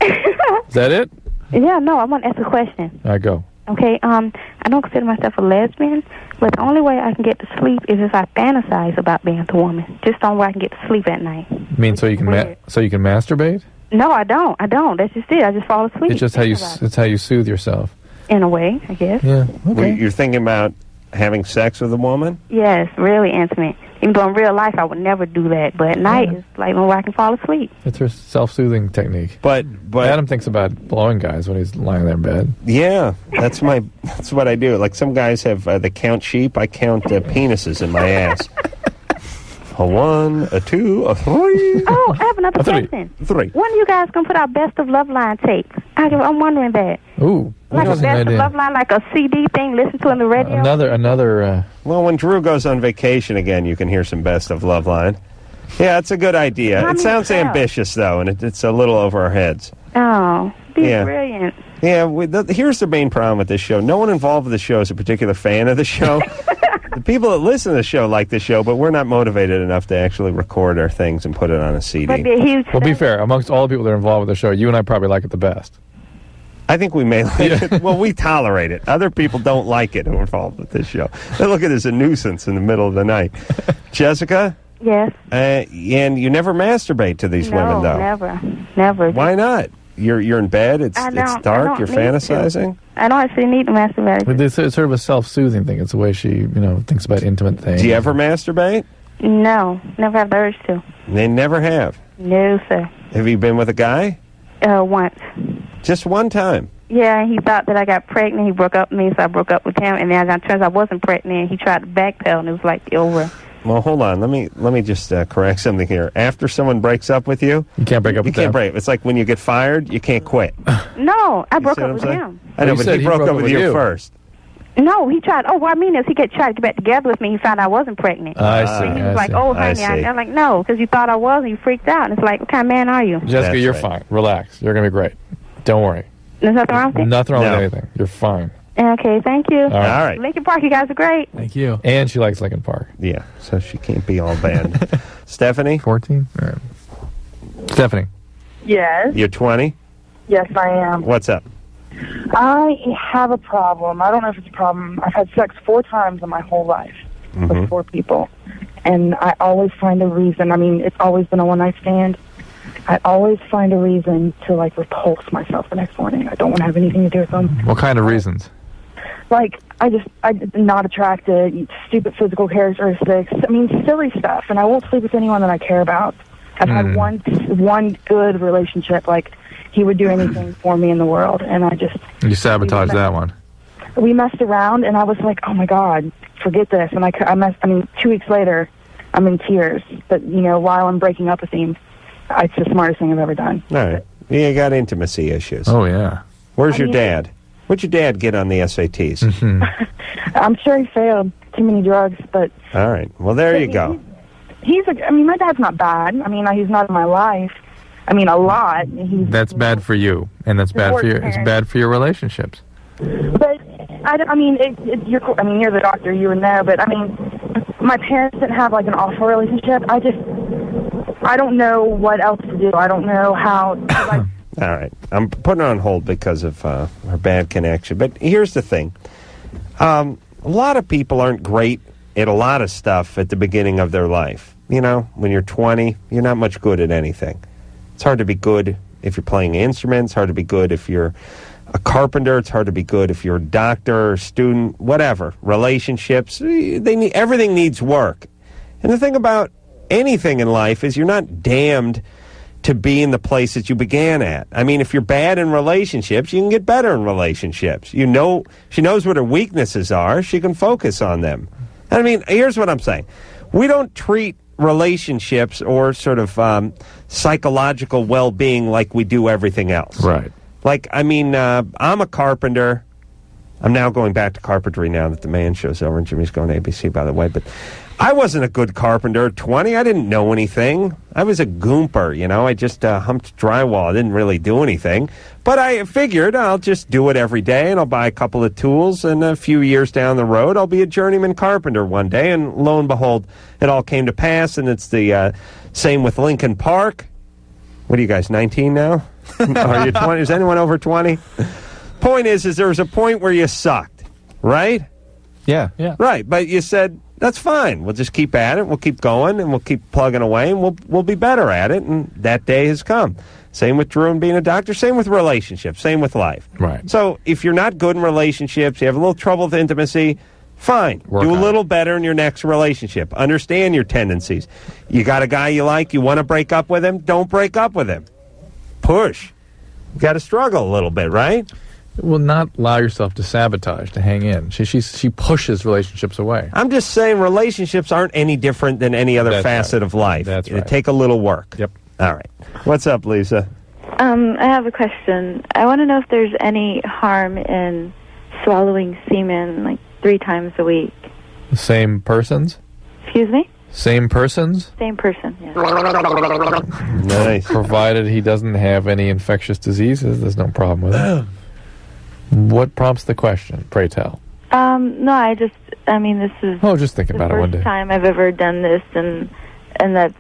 Is that it? Yeah, no, I want to ask a question. All right, go. Okay, I don't consider myself a lesbian, but the only way I can get to sleep is if I fantasize about being with a woman. Just the only way I can get to sleep at night. You mean so you can masturbate? No, I don't. That's just it. I just fall asleep. It's just how you soothe yourself. In a way, I guess. Yeah. Okay. You're thinking about having sex with a woman? Yes, really intimate. Even though in real life I would never do that, but at night is like when I can fall asleep. It's her self-soothing technique. But Adam thinks about blowing guys when he's lying there in bed. Yeah, that's what I do. Like some guys have they count sheep. I count penises in my ass. A 1, a 2, a 3. Oh, I have another question. 3. When are you guys gonna put out Best of Loveline tapes? I'm wondering that. Ooh, like a Best of Loveline, like a CD thing, listen to on the radio. Another. Well, when Drew goes on vacation again, you can hear some Best of Loveline. Yeah, it's a good idea. It sounds ambitious though, and it's a little over our heads. Oh, brilliant. Yeah, here's the main problem with this show. No one involved with the show is a particular fan of the show. The people that listen to the show like the show, but we're not motivated enough to actually record our things and put it on a CD. But be a huge Well, be fair. Amongst all the people that are involved with the show, you and I probably like it the best. I think we may like it. Well, we tolerate it. Other people don't like it who are involved with this show. They look at it as a nuisance in the middle of the night. Jessica? Yes. And you never masturbate to these women, though? Never. Why not? You're in bed, it's dark, you're fantasizing? I don't actually need to masturbate. But it's sort of a self-soothing thing. It's the way she, thinks about intimate things. Do you ever masturbate? No, never have the urge to. They never have? No, sir. Have you been with a guy? Once. Just one time? Yeah, he thought that I got pregnant. He broke up with me, so I broke up with him. And then it turns out I wasn't pregnant. He tried to backpedal, and it was like over. Well, hold on. Let me just correct something here. After someone breaks up with you, you can't break up with them. You can't break. It's like when you get fired, you can't quit. No, I broke up with him. I know, but he broke up with you first. No, he tried. Oh, what I mean is he tried to get back together with me. He found I wasn't pregnant. I see. And he was like, "Oh, honey," I'm like, "No," because you thought I was, and you freaked out. And it's like, "What kind of man are you?" Jessica, you're fine. Relax. You're gonna be great. Don't worry. There's nothing wrong with it. Nothing wrong with anything. You're fine. Okay, thank you. All right. Linkin Park, you guys are great. Thank you. And she likes Linkin Park. Yeah, so she can't be all bad. Stephanie? 14? All right. Stephanie? Yes. You're 20? Yes, I am. What's up? I have a problem. I don't know if it's a problem. I've had sex 4 times in my whole life with 4 people. And I always find a reason. I mean, it's always been a one-night stand. I always find a reason to, repulse myself the next morning. I don't want to have anything to do with them. What kind of reasons? I'm not attracted, stupid physical characteristics. I mean, silly stuff. And I won't sleep with anyone that I care about. I've had one good relationship. He would do anything for me in the world. And You sabotaged that one. We messed around, and I was like, oh, my God, forget this. And 2 weeks later, I'm in tears. But, while I'm breaking up with him, it's the smartest thing I've ever done. All right. You got intimacy issues. Oh, yeah. Where's your dad? What'd your dad get on the SATs? I'm sure he failed. Too many drugs, but... All right. Well, there you go. My dad's not bad. He's not in my life. A lot. That's bad for you, and that's bad for your. It's bad for your relationships. But you're the doctor. You were there, but my parents didn't have an awful relationship. I don't know what else to do. I don't know how. All right. I'm putting her on hold because of her bad connection. But here's the thing. A lot of people aren't great at a lot of stuff at the beginning of their life. When you're 20, you're not much good at anything. It's hard to be good if you're playing instruments. It's hard to be good if you're a carpenter. It's hard to be good if you're a doctor or student, whatever. Relationships, everything needs work. And the thing about anything in life is you're not damned to be in the place that you began at. If you're bad in relationships, you can get better in relationships. She knows what her weaknesses are. She can focus on them. Here's what I'm saying. We don't treat relationships or sort of psychological well-being like we do everything else. Right. I'm a carpenter. I'm now going back to carpentry now that the Man Show's over, and Jimmy's going to ABC, by the way. But I wasn't a good carpenter at 20. I didn't know anything. I was a goomper, I just humped drywall. I didn't really do anything. But I figured I'll just do it every day, and I'll buy a couple of tools, and a few years down the road, I'll be a journeyman carpenter one day. And lo and behold, it all came to pass, and it's the same with Linkin Park. What are you guys, 19 now? Are you 20? Is anyone over 20? Point is there was a point where you sucked, right? Yeah. Right, but you said, that's fine. We'll just keep at it. We'll keep going, and we'll keep plugging away, and we'll be better at it, and that day has come. Same with Drew and being a doctor. Same with relationships. Same with life. Right. So if you're not good in relationships, you have a little trouble with intimacy, fine. Do a little better in your next relationship. Understand your tendencies. You got a guy you like, you want to break up with him, don't break up with him. Push. You got to struggle a little bit, right? Well, not allow yourself to sabotage, to hang in. She pushes relationships away. I'm just saying relationships aren't any different than any other facet of life. That's right. They take a little work. Yep. All right. What's up, Lisa? I have a question. I want to know if there's any harm in swallowing semen 3 times a week. Same persons? Excuse me? Same persons? Same person, yes. Nice. Provided he doesn't have any infectious diseases, there's no problem with it. What prompts the question, pray tell? No, I just, this is just thinking about it one day. the first time I've ever done this, and that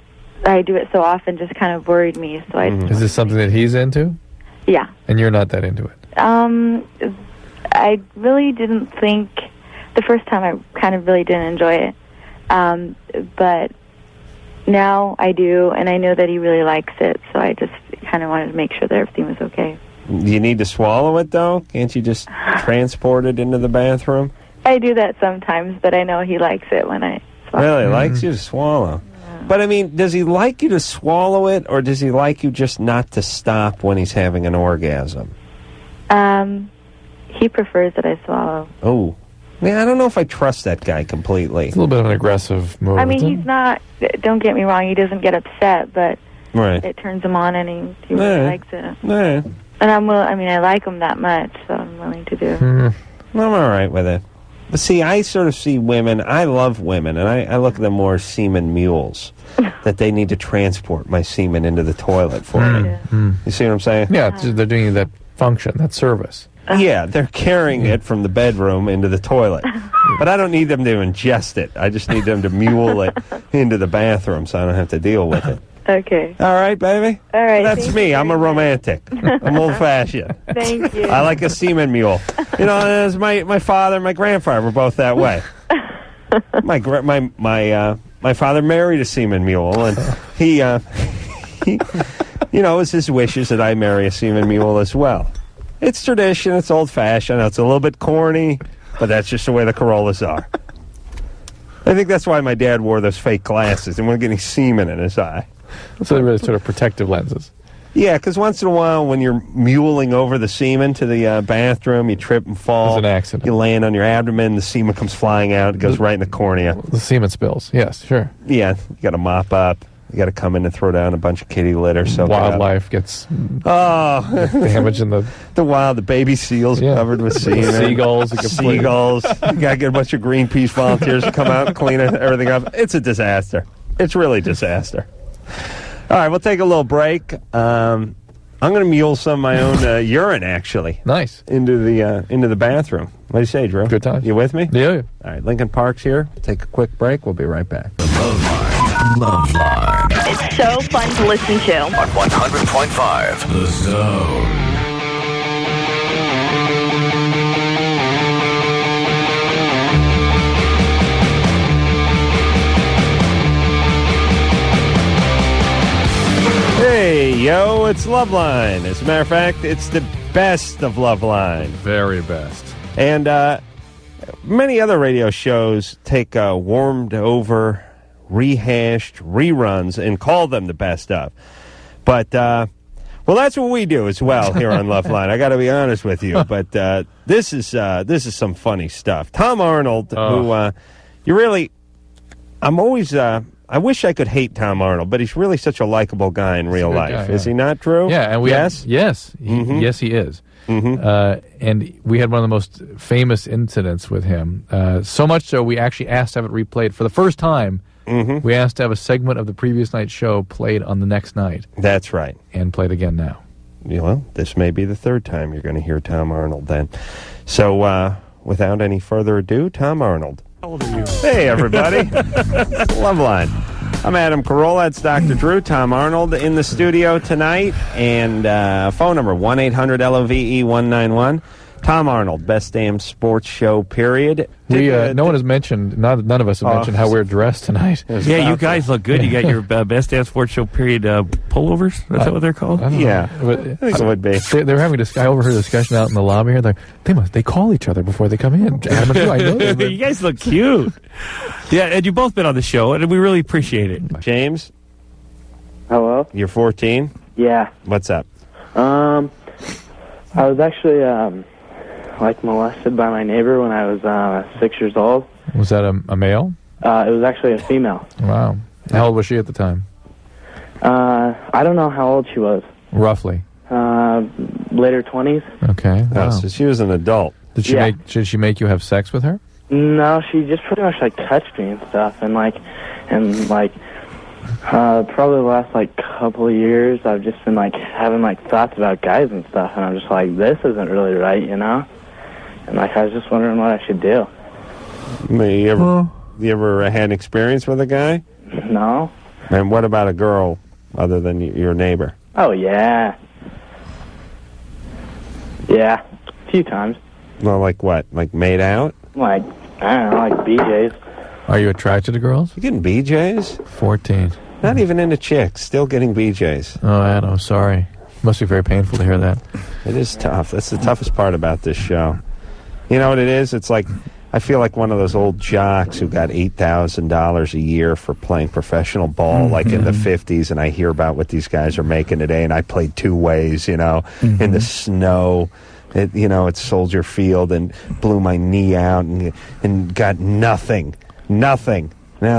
I do it so often just kind of worried me. So Is this something that he's into? Yeah. And you're not that into it? I really didn't think, the first time I kind of really didn't enjoy it. But now I do, and I know that he really likes it, so I just kind of wanted to make sure that everything was okay. Do you need to swallow it, though? Can't you just transport it into the bathroom? I do that sometimes, but I know he likes it when I swallow. Really? Likes you to swallow? Yeah. But, does he like you to swallow it, or does he like you just not to stop when he's having an orgasm? He prefers that I swallow. Oh. I don't know if I trust that guy completely. It's a little bit of an aggressive move. He's not, don't get me wrong, he doesn't get upset, but right. It turns him on, and he really likes it. Yeah. And I like him that much, so I'm willing to do. I'm all right with it. But see, I sort of see women, I love women, and I look at them more as semen mules, that they need to transport my semen into the toilet for me. You see what I'm saying? Yeah, they're doing that function, that service. Yeah, they're carrying it from the bedroom into the toilet. But I don't need them to ingest it. I just need them to mule it into the bathroom so I don't have to deal with it. Okay. All right, baby? All right. That's me. I'm a romantic. I'm old-fashioned. Thank you. I like a semen mule. As my father and my grandfather were both that way. My father married a semen mule, and he it was his wishes that I marry a semen mule as well. It's tradition. It's old-fashioned. It's a little bit corny, but that's just the way the Carollas are. I think that's why my dad wore those fake glasses and wasn't getting semen in his eye. So they're really sort of protective lenses. Yeah, because once in a while when you're muling over the semen to the bathroom, you trip and fall. There's an accident. You land on your abdomen, the semen comes flying out, it goes right in the cornea. The semen spills, yes, sure. Yeah, you got to mop up. You got to come in and throw down a bunch of kitty litter. So wildlife gets damaged in the baby seals covered with semen. Seagulls. You got to get a bunch of Greenpeace volunteers to come out and clean everything up. It's a disaster. It's really a disaster. All right, we'll take a little break. I'm going to mule some of my own urine, actually. Nice. Into the bathroom. What do you say, Drew? Good time. You with me? Yeah. All right, Linkin Park's here. We'll take a quick break. We'll be right back. Loveline. It's so fun to listen to. On 100.5 The Zone. Hey, yo, it's Loveline. As a matter of fact, it's the best of Loveline. Very best. And many other radio shows take warmed over, rehashed reruns and call them the best of. But, well, that's what we do as well here on Loveline. I got to be honest with you. But this is some funny stuff. Tom Arnold, who you really, I'm always, I wish I could hate Tom Arnold, but he's really such a likable guy in real life. Guy, Is he not, Drew? Yeah, and yes, yes, he is. And we had one of the most famous incidents with him. So much so, we actually asked to have it replayed for the first time. We asked to have a segment of the previous night's show played on the next night. That's right. And played again now. Well, this may be the third time you're going to hear Tom Arnold then. So, without any further ado, Tom Arnold. How old are you? Hey, everybody. Loveline. I'm Adam Carolla. It's Dr. Drew. Tom Arnold in the studio tonight. And phone number 1-800-LOVE-191. Tom Arnold, best damn sports show, period. No one has mentioned, none of us have mentioned how we're dressed tonight. Yeah, you guys look good. You got your best damn sports show, period, pullovers? That's that what they're called? Yeah, I think it would be. They were having I overheard a discussion out in the lobby here. They call each other before they come in. Adam and Drew, I know you guys look cute. Yeah, and you've both been on the show, and we really appreciate it. James? Hello? You're 14? Yeah. What's up? I was actually, molested by my neighbor when I was 6 years old. Was that a male? It was actually a female. Wow. How old was she at the time? I don't know how old she was. Roughly? Later 20s. Okay. Wow. Oh, so she was an adult. Did she make you have sex with her? No, she just pretty much touched me and stuff, and probably the last couple of years I've just been having thoughts about guys and stuff, and I'm just this isn't really right, you know? And I was just wondering what I should do. You ever had an experience with a guy? No. And what about a girl other than your neighbor? Oh, yeah. Yeah, a few times. Well, like what? Like made out? Like, I don't know, like BJ's. Are you attracted to girls? You getting BJ's? 14. Not even into chicks. Still getting BJ's. Oh, Adam, sorry. Must be very painful to hear that. It is tough. That's the toughest part about this show. You know what it is? It's like, I feel like one of those old jocks who got $8,000 a year for playing professional ball, like in the 50s, and I hear about what these guys are making today, and I played two ways, in the snow, at Soldier Field, and blew my knee out and got nothing. Now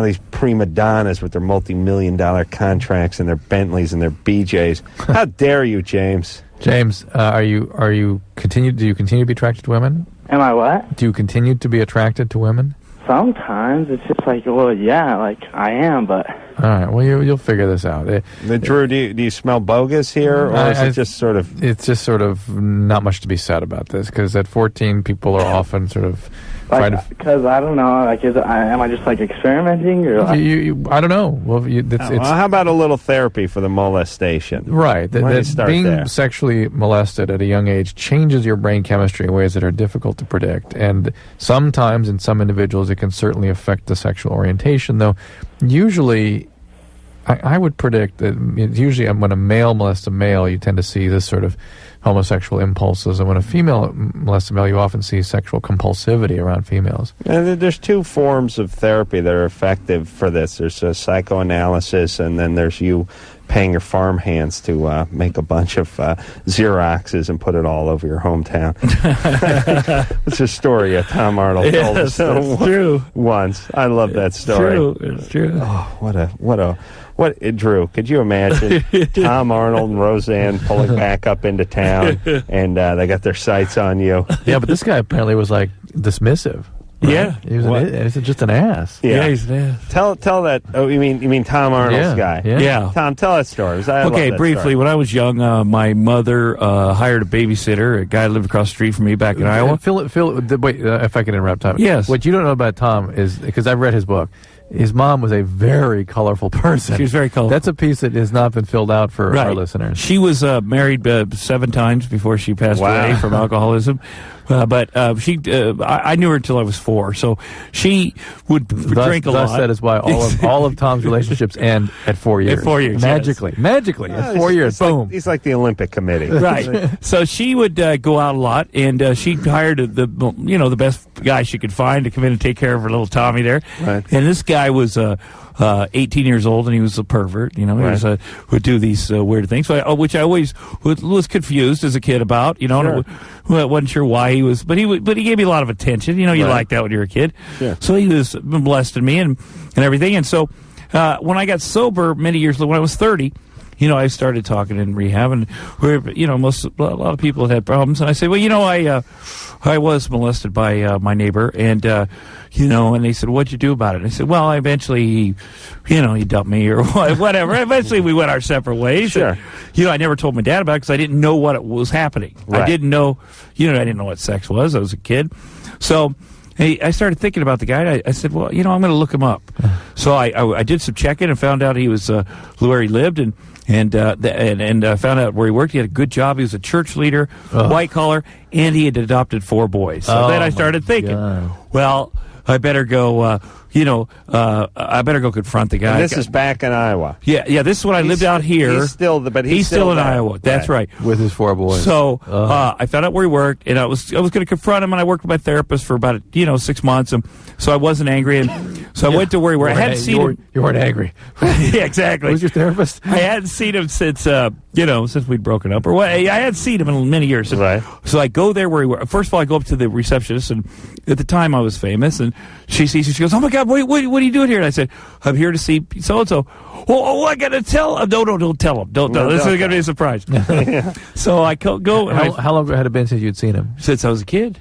these prima donnas with their multi-million-dollar contracts and their Bentleys and their BJs. How dare you, James? James, do you continue to be attracted to women? Am I what? Do you continue to be attracted to women? Sometimes. It's just like, well, yeah, like I am, but... All right, well, you'll figure this out. Drew, do you smell bogus here, or is it just sort of... It's just sort of not much to be said about this, because at 14, people are often sort of... Because I don't know, like, am I just like experimenting, or like... I don't know. Well, how about a little therapy for the molestation? Right. Being sexually molested at a young age changes your brain chemistry in ways that are difficult to predict, and sometimes in some individuals it can certainly affect the sexual orientation. Though usually, I would predict that usually when a male molests a male, you tend to see this sort of homosexual impulses, and when a female molests a male, you often see sexual compulsivity around females. And there's two forms of therapy that are effective for this. There's psychoanalysis, and then there's you paying your farm hands to make a bunch of Xeroxes and put it all over your hometown. It's a story Tom Arnold told us true. once. I love that story. It's true. Oh, Drew, could you imagine Tom Arnold and Roseanne pulling back up into town, and they got their sights on you? Yeah, but this guy apparently was like dismissive. Right? Yeah, he was just an ass. Yeah, he's an ass. Tell that. Oh, you mean Tom Arnold's guy? Yeah. Tom, tell that story. Okay, briefly. When I was young, my mother hired a babysitter, a guy who lived across the street from me back in Iowa. Phil, wait, if I can interrupt, Tom. Yes. What you don't know about Tom is, because I've read his book, his mom was a very colorful person. She was very colorful. That's a piece that has not been filled out for our listeners. She was married 7 times before she passed away from alcoholism. But I knew her until I was 4, so she would drink a lot. That is why all of Tom's relationships end at 4 years. At 4 years, magically, at 4 years, boom. He's like the Olympic Committee, right? So she would go out a lot, and she hired the best guy she could find to come in and take care of her little Tommy there. Right. And this guy was 18 years old, and he was a pervert. He would do these weird things, which I always was confused as a kid about. Sure. I wasn't sure why he was, but he gave me a lot of attention. You like that when you're a kid. Sure. So he was molesting me and everything. And so when I got sober many years later, when I was 30. I started talking in rehab, and a lot of people had problems. And I said, well, I was molested by my neighbor, and and they said, what'd you do about it? And I said, well, eventually he dumped me or whatever. Eventually we went our separate ways. Sure. And, I never told my dad about it because I didn't know what was happening. Right. I didn't know, I didn't know what sex was. I was a kid. So I started thinking about the guy. I said, well, I'm going to look him up. So I did some checking and found out he was where he lived, and found out where he worked. He had a good job. He was a church leader, white collar, and he had adopted 4 boys. So then I started thinking, well, I better go. I better go confront the guy. And this is back in Iowa. Yeah. This is when I lived out here. He's still in Iowa. That's right. With his 4 boys. So I found out where he worked, and I was going to confront him. And I worked with my therapist for about 6 months, and so I wasn't angry. And so I went to where he worked. I hadn't seen him. You weren't angry. Yeah, exactly. Who's your therapist? I hadn't seen him since we'd broken up, or what? I hadn't seen him in many years. Right. So I go there where he worked. First of all, I go up to the receptionist, and at the time I was famous, and she sees me. She goes, "Oh my God, what are you doing here?" And I said, "I'm here to see so and so." Oh, I got to tell him. No, don't tell him. Don't. This is going to be a surprise. So I go. How long had it been since you'd seen him? Since I was a kid.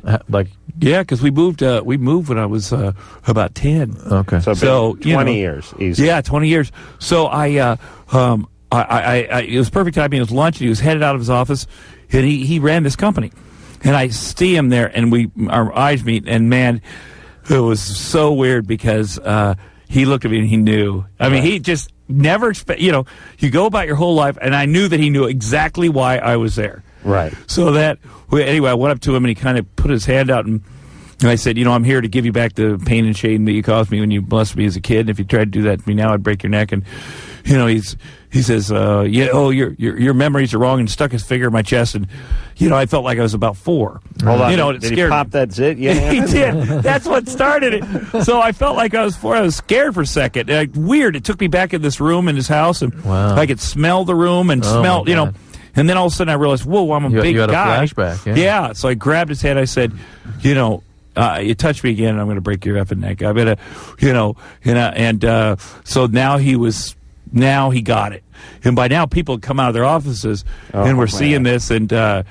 Yeah, because we moved when I was about 10. Okay. So 20 years. Easy. Yeah, 20 years. So I it was perfect timing. It was lunch, and he was headed out of his office, and he ran this company. And I see him there, and our eyes meet, and man, it was so weird because he looked at me and he knew. I mean, he just never expect. You go about your whole life, and I knew that he knew exactly why I was there. Right. So anyway, I went up to him and he kind of put his hand out and I said, I'm here to give you back the pain and shame that you caused me when you molested me as a kid. And if you tried to do that to me now, I'd break your neck. And he says, your memories are wrong, and stuck his finger in my chest. And I felt like I was about 4. Hold on. It Did scared he pop that zit? Yeah, he did. That's what started it. So I felt like I was 4. I was scared for a second. Weird. It took me back in this room in his house, and I could smell the room and smell, And then all of a sudden I realized, whoa, I'm a big you had guy. A flashback. Yeah. So I grabbed his head. I said, you touch me again, and I'm going to break your effing neck. I'm going to, so now he got it. And by now people had come out of their offices and were seeing this, and they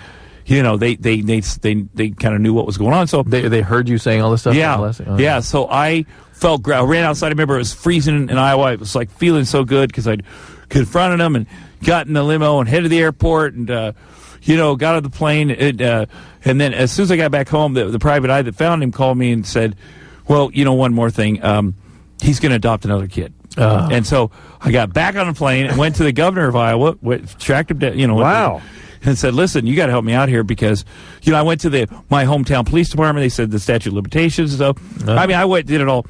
kind of knew what was going on. So they heard you saying all this stuff. Yeah. So I I ran outside. I remember it was freezing in Iowa. It was like feeling so good because I'd confronted him and got in the limo and headed to the airport and got on the plane. And then as soon as I got back home, the private eye that found him called me and said, "Well, one more thing. He's going to adopt another kid." And so I got back on the plane and went to the governor of Iowa, tracked him down, wow. And said, "Listen, you got to help me out here because, I went to my hometown police department. They said the statute of limitations and stuff. I mean, I did it all."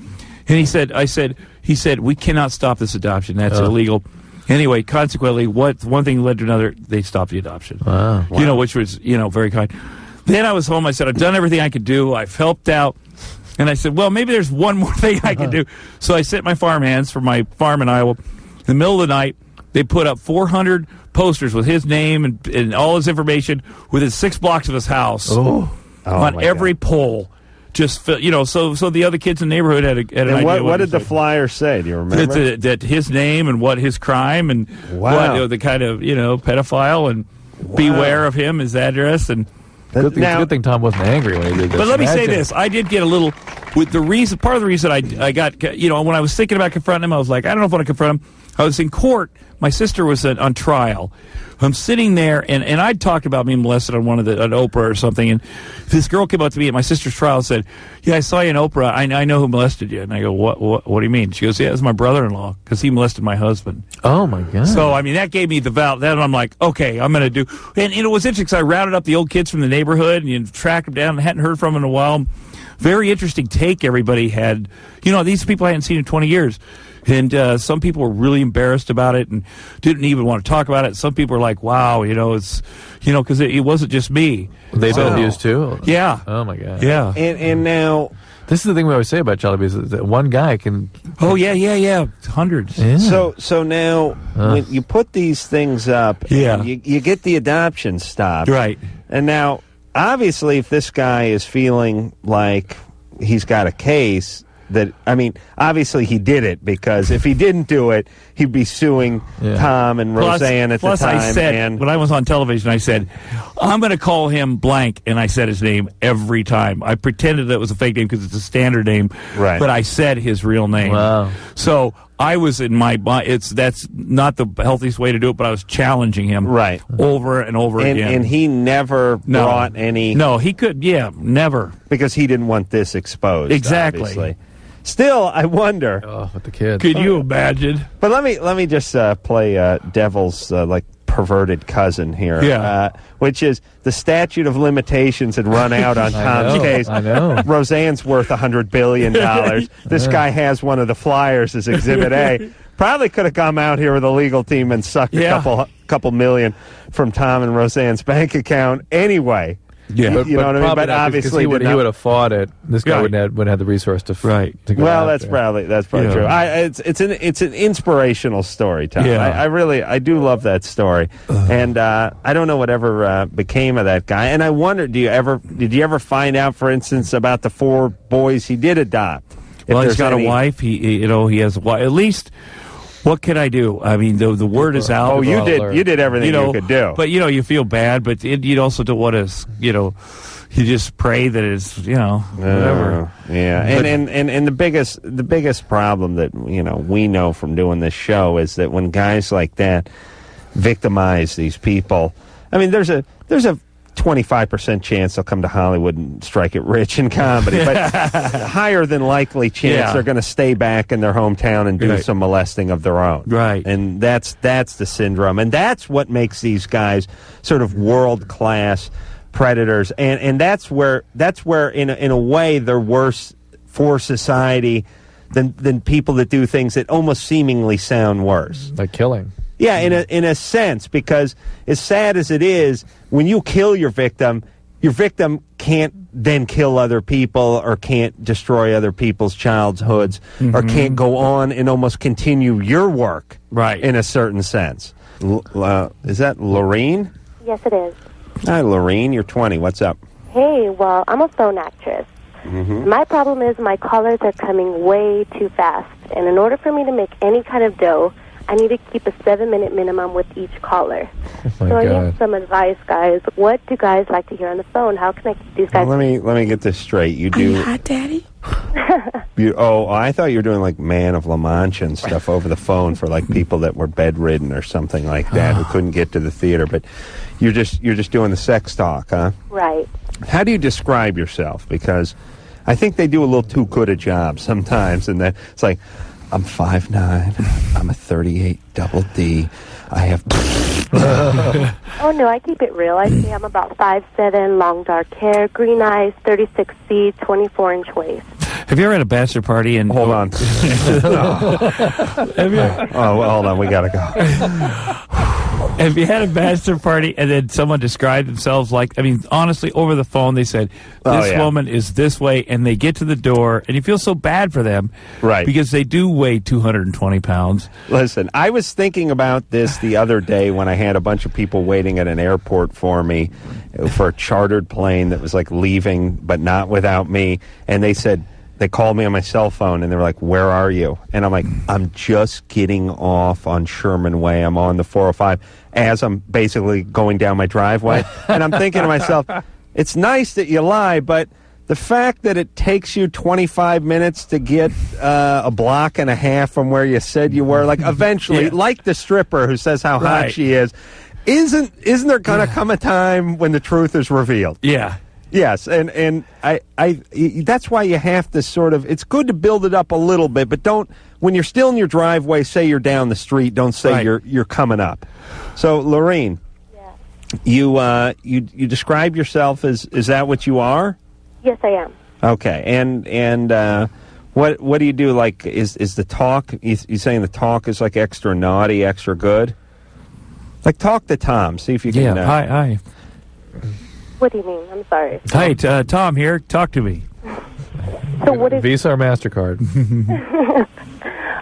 And he said, "We cannot stop this adoption. That's illegal." Anyway, consequently, one thing led to another. They stopped the adoption. Wow. Which was very kind. Then I was home. I said, "I've done everything I could do. I've helped out." And I said, well, maybe there's one more thing I can do. So I sent my farmhands from my farm in Iowa. In the middle of the night, they put up 400 posters with his name and all his information within 6 blocks of his house on every pole. Just so the other kids in the neighborhood had an idea. What did the flyer say? Do you remember? That his name and what his crime and what the kind of pedophile and beware of him, his address and. Good thing Tom wasn't angry when he did this. But let me say this: I did get a little with the reason. Part of the reason I got when I was thinking about confronting him, I was like, I don't know if I want to confront him. I was in court. My sister was on trial. I'm sitting there, and I'd talked about being molested on on Oprah or something, and this girl came up to me at my sister's trial and said, "Yeah, I saw you in Oprah. I know who molested you." And I go, "What do you mean?" She goes, "Yeah, it's my brother-in-law because he molested my husband." Oh my God! So I mean, that gave me the vow. Then I'm like, okay, I'm going to do. And it was interesting because I rounded up the old kids from the neighborhood and tracked them down and hadn't heard from them in a while. Very interesting take everybody had. These people I hadn't seen in 20 years. And some people were really embarrassed about it and didn't even want to talk about it. Some people were like, wow, it's, because it wasn't just me. They've been abused too? Yeah. Oh, my God. Yeah. And now... This is the thing we always say about child abuse, is that one guy can... Oh, yeah. Hundreds. Yeah. So now, when you put these things up, you get the adoption stopped. Right. And now, obviously, if this guy is feeling like he's got a case... obviously he did it, because if he didn't do it, he'd be suing Tom and Roseanne at the time. I said, when I was on television, I said, I'm going to call him blank, and I said his name every time. I pretended that it was a fake name because it's a standard name, right? But I said his real name. Wow. So I was in my mind. That's not the healthiest way to do it, but I was challenging him over and over again. And he never brought any... No, he could, never. Because he didn't want this exposed, exactly. Obviously. Still, I wonder. Oh, with the kids. Could you imagine? But let me just play devil's perverted cousin here. Yeah. Which is the statute of limitations had run out on Tom's case. I know. Roseanne's worth $100 billion. This guy has one of the flyers as Exhibit A. Probably could have come out here with a legal team and sucked a couple million from Tom and Roseanne's bank account anyway. Yeah, you know what I mean. But obviously, he would have fought it. This guy wouldn't have the resource to to go well, out that's probably true. It's an inspirational story, Tom. Yeah. I do love that story, and I don't know whatever became of that guy. And I wonder, did you ever find out, for instance, about the 4 boys he did adopt? Well, he's got a wife. He has a wife. At least. What can I do? I mean, the word is out. Oh, you did everything you could do. But you feel bad. But you also don't want to. You just pray that it's whatever. Yeah, and the biggest problem that we know from doing this show is that when guys like that victimize these people, I mean, there's a 25% chance they'll come to Hollywood and strike it rich in comedy, but higher than likely chance they're going to stay back in their hometown and do some molesting of their own. Right. And that's the syndrome. And that's what makes these guys sort of world-class predators. And that's where in a way they're worse for society than people that do things that almost seemingly sound worse. Like killing. Yeah, in a sense, because as sad as it is, when you kill your victim can't then kill other people or can't destroy other people's childhoods or can't go on and almost continue your work in a certain sense. Is that Lorene? Yes, it is. Hi, Lorene. You're 20. What's up? Hey, well, I'm a phone actress. My problem is my callers are coming way too fast. And in order for me to make any kind of dough, I need to keep a 7-minute minimum with each caller. So I need some advice, guys. What do guys like to hear on the phone? How can I keep these guys... Well, let me get this straight. You do... Are you hot, Daddy? I thought you were doing like Man of La Mancha and stuff over the phone for like people that were bedridden or something like that who couldn't get to the theater. But you're just doing the sex talk, huh? Right. How do you describe yourself? Because I think they do a little too good a job sometimes, and then it's like, I'm 5'9", I'm a 38 double D, I have... Oh, no, I keep it real. I say I'm about 5'7", long dark hair, green eyes, 36C, 24-inch waist. Have you ever had a bachelor party and... Hold on. Have you... well, hold on, we gotta go. Have you had a bachelor party and then someone described themselves like, I mean, honestly, over the phone, they said, this woman is this way, and they get to the door, and you feel so bad for them. Right. Because they do weigh 220 pounds. Listen, I was thinking about this the other day when I had a bunch of people waiting at an airport for me for a chartered plane that was like leaving, but not without me, and they said, they called me on my cell phone, and they were like, where are you? And I'm like, I'm just getting off on Sherman Way. I'm on the 405 as I'm basically going down my driveway. And I'm thinking to myself, it's nice that you lie, but the fact that it takes you 25 minutes to get a block and a half from where you said you were, like eventually, like the stripper who says how hot she is, isn't there going to come a time when the truth is revealed? Yeah. Yes, and I that's why you have to sort of, it's good to build it up a little bit, but don't, when you're still in your driveway, say you're down the street, don't say you're coming up. So, Lorene, you describe yourself as, is that what you are? Yes, I am. Okay, and what do you do, like, is the talk, you saying the talk is like extra naughty, extra good? Like, talk to Tom, see if you can... Hi. What do you mean? I'm sorry. Hi, Tom here. Talk to me. So what is... Visa or MasterCard?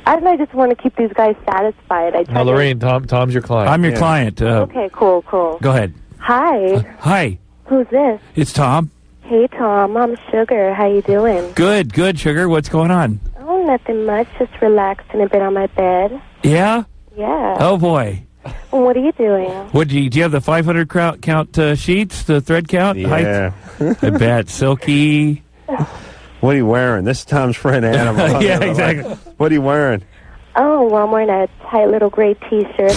I don't know. I just want to keep these guys satisfied. No, Lorene, Tom's your client. I'm your client. Okay, cool. Go ahead. Hi. Hi. Who's this? It's Tom. Hey, Tom. I'm Sugar. How you doing? Good, Sugar. What's going on? Oh, nothing much. Just relaxing a bit on my bed. Yeah? Yeah. Oh, boy. What are you doing? What do you have the 500 count sheets, the thread count? Yeah. I bet. Silky. What are you wearing? This is Tom's friend Adam. Yeah, exactly. What are you wearing? Oh, well, I'm wearing a tight little gray T-shirt.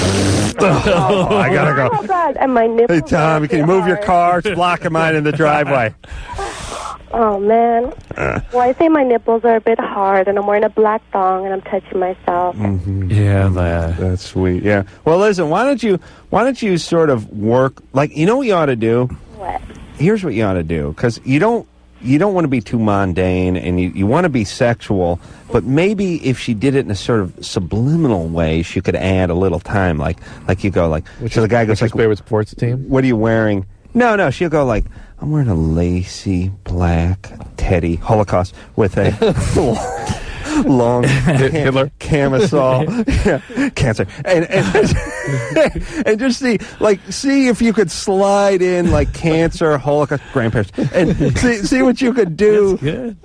I gotta go. Oh, God. And my nipples. Hey, Tom, can you move your car? It's blocking mine in the driveway. Oh, man. Well, I say my nipples are a bit hard, and I'm wearing a black thong, and I'm touching myself. Yeah, that's sweet. Yeah. Well, listen, why don't you sort of work, like, you know what you ought to do? What? Here's what you ought to do, because you don't want to be too mundane, and you want to be sexual, but maybe if she did it in a sort of subliminal way, she could add a little time, like you go, like, so the guy goes, like, favorite sports team? What are you wearing? No, she'll go like, I'm wearing a lacy black Teddy Holocaust with a long Hitler camisole, cancer, and just see if you could slide in like cancer, Holocaust, grandparents, and see what you could do. That's good.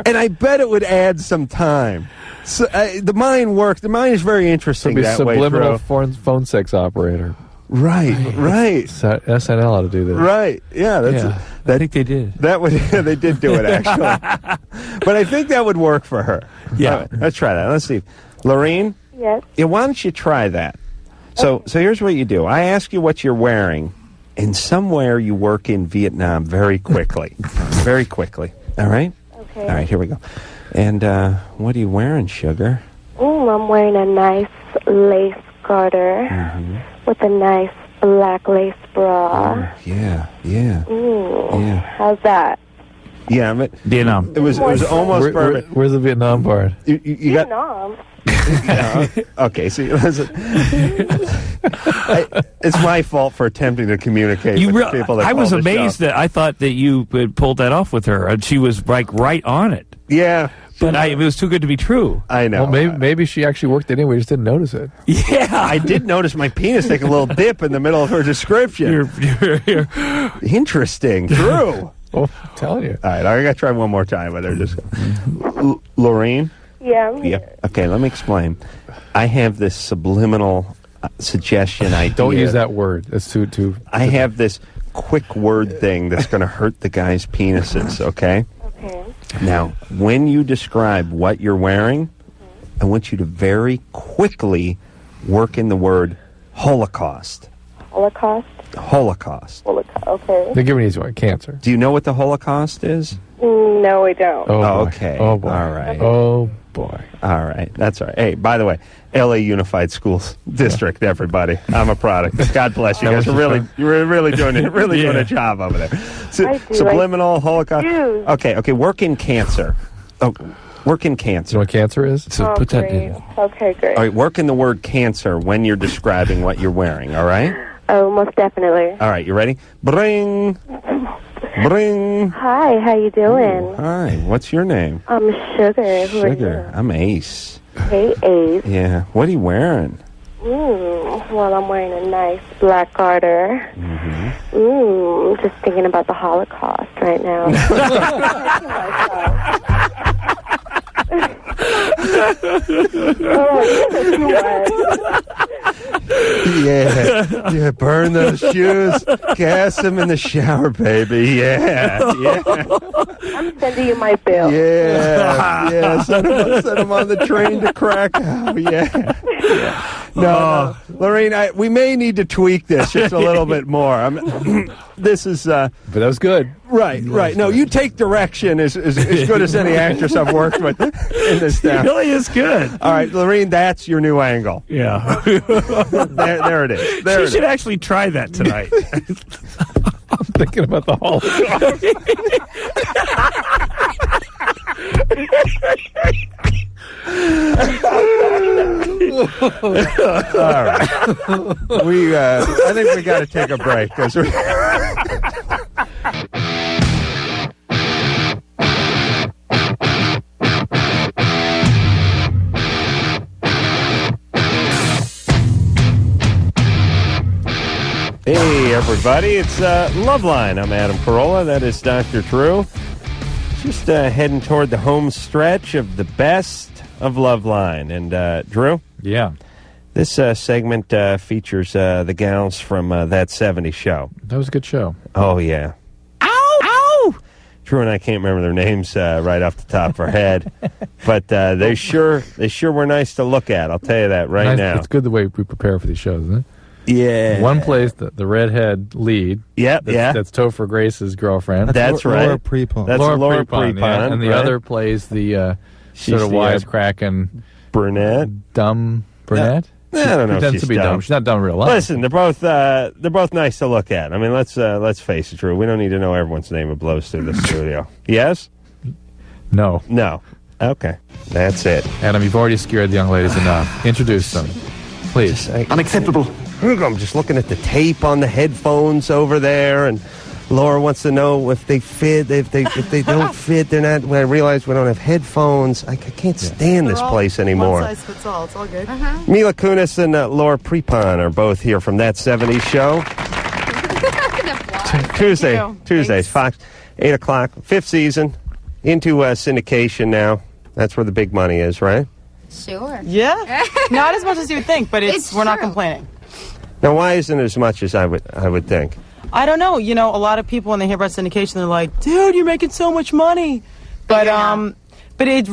And I bet it would add some time. So, the mind works. The mind is very interesting. That way, subliminal phone sex operator. Right. SNL ought to do this. Right, yeah. I think they did. They did do it, actually. But I think that would work for her. Yeah. Right, let's try that. Let's see. Lorene? Yes? Yeah, why don't you try that? So here's what you do. I ask you what you're wearing, and somewhere you work in Vietnam very quickly. Very quickly. All right? Okay. All right, here we go. And what are you wearing, sugar? I'm wearing a nice lace garter with a nice black lace bra. Yeah. How's that? Yeah, but Vietnam. It was almost perfect. Where's the Vietnam part? You got Vietnam. okay, see, listen. It's my fault for attempting to communicate with people that I was call the amazed show. that I thought that you had pulled that off with her, and she was like right on it. Yeah. But it was too good to be true. I know. Well, maybe she actually worked it anyway. We just didn't notice it. Yeah. I did notice my penis take a little dip in the middle of her description. Interesting. True. Oh, I'm telling you. All right, I got to try one more time with her. Just Lorraine? Yeah, I'm here. Okay, let me explain. I have this subliminal suggestion idea. Don't use that word. That's too. I have this quick word thing that's going to hurt the guys' penises, okay? Okay. Now, when you describe what you're wearing, I want you to very quickly work in the word Holocaust. Holocaust? Holocaust. Okay. They give me an easy one. Cancer. Do you know what the Holocaust is? No, I don't. Oh, boy. Okay. Oh, boy. All right. Oh, boy. All right. That's all right. Hey, by the way, LA Unified Schools District, everybody. I'm a product. God bless you guys. You're really doing it. Really doing a job over there. Subliminal Holocaust. Okay. Work in cancer. Oh, work in cancer. You know what cancer is? So put that in. Okay, great. All right. Work in the word cancer when you're describing what you're wearing. All right. Oh, most definitely. All right. You ready? Bring. Hi, how you doing? Hi. What's your name? I'm Sugar. Who are Sugar. I'm Ace. you? Hey, Ace. Yeah. What are you wearing? Well, I'm wearing a nice black garter. Just thinking about the Holocaust right now. Yeah, burn those shoes, gas them in the shower, baby. Yeah. I'm sending you my bill. Yeah. Send them on the train to Krakow. Yeah. No, Lorraine, we may need to tweak this just a little bit more. This is. But that was good. Right. No, you take direction as good as any actress I've worked with in this town. It really is good. All right, Lorraine, that's your new angle. Yeah. there it is. She should actually try that tonight. I'm thinking about the Holocaust. All right. I think we got to take a break because we. Hey, everybody, it's Loveline. I'm Adam Carolla. That is Dr. Drew. Just heading toward the home stretch of the best of Loveline. And, Drew? Yeah. This segment features the gals from That 70s Show. That was a good show. Oh, yeah. Ow! Drew and I can't remember their names right off the top of our head. But they sure were nice to look at. I'll tell you that right now. It's good the way we prepare for these shows, isn't it? Yeah. One plays the redhead lead. Yep, That's Topher Grace's girlfriend. That's right. Laura Prepon. That's Laura Prepon. Yeah. And the right? other plays the sort of wisecracking brunette. Dumb brunette? I don't know. Pretends to be dumb. She's not dumb in real life. Listen, they're both nice to look at. I mean, let's face it, Drew. We don't need to know everyone's name that blows through the studio. Yes? No. Okay. That's it. Adam, you've already scared the young ladies enough. Introduce them. Please. Unacceptable. I'm just looking at the tape on the headphones over there, and Laura wants to know if they fit. If they don't fit, they're not. When I realize we don't have headphones, I can't stand this place anymore. One size fits all. It's all good. Mila Kunis and Laura Prepon are both here from That 70s Show. Tuesdays, Fox, 8 o'clock, 5th season, into syndication now. That's where the big money is, right? Sure. Yeah. Not as much as you would think, but we're not complaining. Now, why isn't it as much as I would think? I don't know. You know, a lot of people when they hear about syndication, they're like, "Dude, you're making so much money." But But it's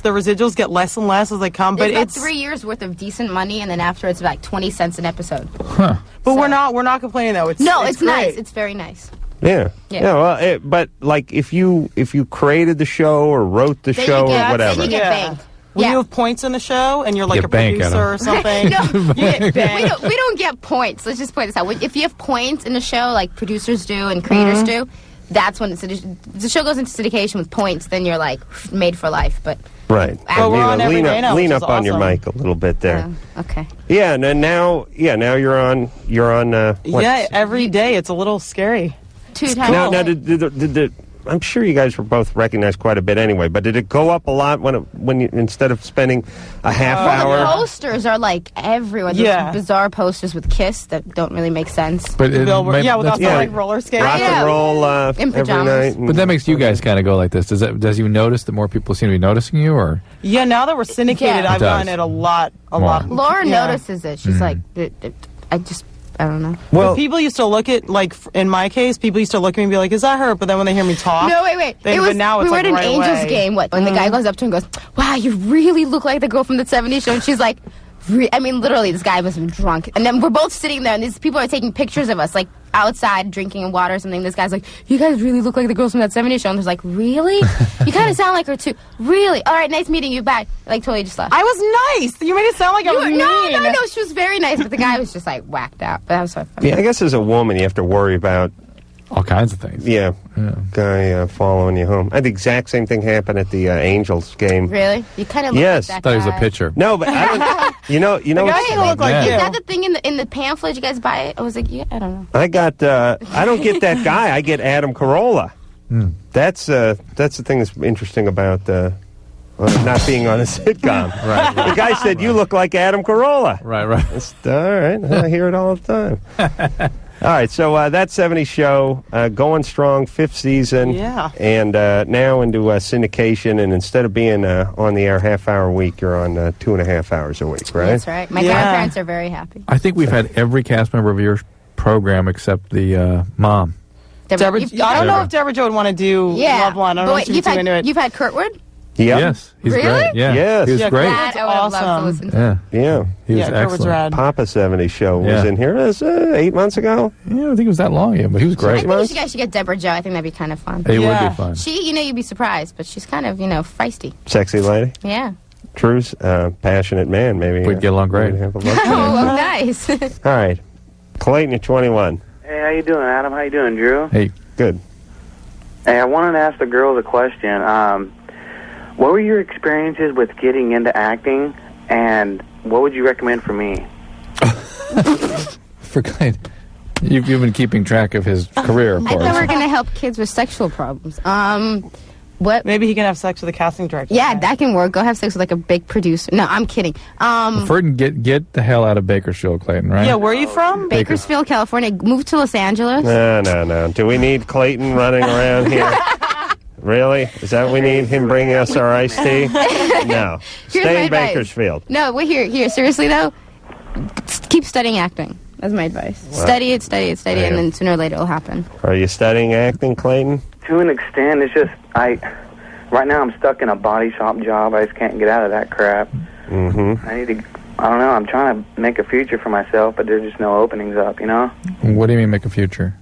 the residuals get less and less as they come. But it's 3 years worth of decent money, and then after it's like 20 cents an episode. Huh. But we're not complaining though. It's nice. great. It's very nice. Yeah. Well, but like if you created the show or wrote the show or whatever, then you get bank. When you have points in the show and you're like a producer or something, no, you get bank. we don't get points. Let's just point this out. If you have points in the show, like producers do and creators do, that's when the show goes into syndication with points. Then you're like made for life. But right. Well, we're on every day now, lean which up is on your awesome. mic a little bit there. Okay. Yeah, and then now you're on. What? Yeah, every day it's a little scary. 2 times. Now, did I'm sure you guys were both recognized quite a bit anyway, but did it go up a lot when you, instead of spending a half hour? The posters are like everywhere. Those bizarre posters with Kiss that don't really make sense. But with us like roller skating. Rock and roll in every pajamas. night. But that makes you guys kind of go like this. Does you notice that more people seem to be noticing you, or? Yeah, now that we're syndicated, I've gotten it a lot. Laura notices it. She's like, I don't know. Well, people used to look at, like, in my case, people used to look at me and be like, is that her? But then when they hear me talk... No, wait. But now it's we were like at an right Angels away. game, when the guy goes up to her and goes, wow, you really look like the girl from the 70s show. And she's like, I mean, literally, this guy must have been drunk. And then we're both sitting there, and these people are taking pictures of us, like, outside drinking water or something. This guy's like, you guys really look like the girls from that 70s show. And I was like, really? You kind of sound like her, too. Really? All right, nice meeting you. Bye. Like, totally just left. I was nice. You made it sound like I was mean. No. She was very nice, but the guy was just, like, whacked out. But that was so funny. Yeah, I guess as a woman, you have to worry about all kinds of things. Yeah. Guy following you home. I had the exact same thing happen at the Angels game. Really? You kind of look Yes. like that thought he was a guy. pitcher. No, but I don't. You know. The guy didn't look like Is you. that the thing in the pamphlet? You guys buy it? I was like, yeah, I don't know. I got. I don't get that guy. I get Adam Carolla. That's the thing that's interesting about not being on a sitcom. Right. The guy said, "You look like Adam Carolla." Right. That's, all right. I hear it all the time. All right, so that 70s show going strong, 5th season, and now into syndication. And instead of being on the air half-hour a week, you're on 2.5 hours a week, right? That's right. My grandparents are very happy. I think we've had every cast member of your program except the mom. Deborah, I don't know if Deborah Jo would want to do Loveline. I don't know if she'd be too into it. You've had Kurtwood? Yep. Yes, he's Really? great. Yeah. Yes. He was great. That I would have loved to listen to. Yeah. He was Kurtwood's excellent. rad. Papa 70s show was Yeah. in here 8 months ago. Yeah, I don't think it was that long yet, but he was I great. think you guys should get Deborah Jo. I think that'd be kind of fun. It would be fun. She, you'd be surprised, but she's kind of, feisty. Sexy lady. Yeah. True's passionate man. Maybe we'd get along great. we'd have a look. Oh, nice. All right. Clayton at 21. Hey, how you doing, Adam? How you doing, Drew? Hey. Good. Hey, I wanted to ask the girls a question. What were your experiences with getting into acting, and what would you recommend for me? For Clayton, you've been keeping track of his career, of I course. thought we were going to help kids with sexual problems. What? Maybe he can have sex with a casting director. Yeah, that can work. Go have sex with like a big producer. No, I'm kidding. Ferdinand, get the hell out of Bakersfield, Clayton, right? Yeah, where are you from? Bakersfield, California. Moved to Los Angeles. No. Do we need Clayton running around here? Really? Is that what we need? Him bringing us our iced tea? No. Here's Stay my in advice. Bakersfield. No, wait, here. Seriously, though, keep studying acting. That's my advice. Wow. Study it, and Damn. then sooner or later it'll happen. Are you studying acting, Clayton? To an extent, it's just, right now I'm stuck in a body shop job. I just can't get out of that crap. Mm-hmm. I don't know, I'm trying to make a future for myself, but there's just no openings up, What do you mean make a future?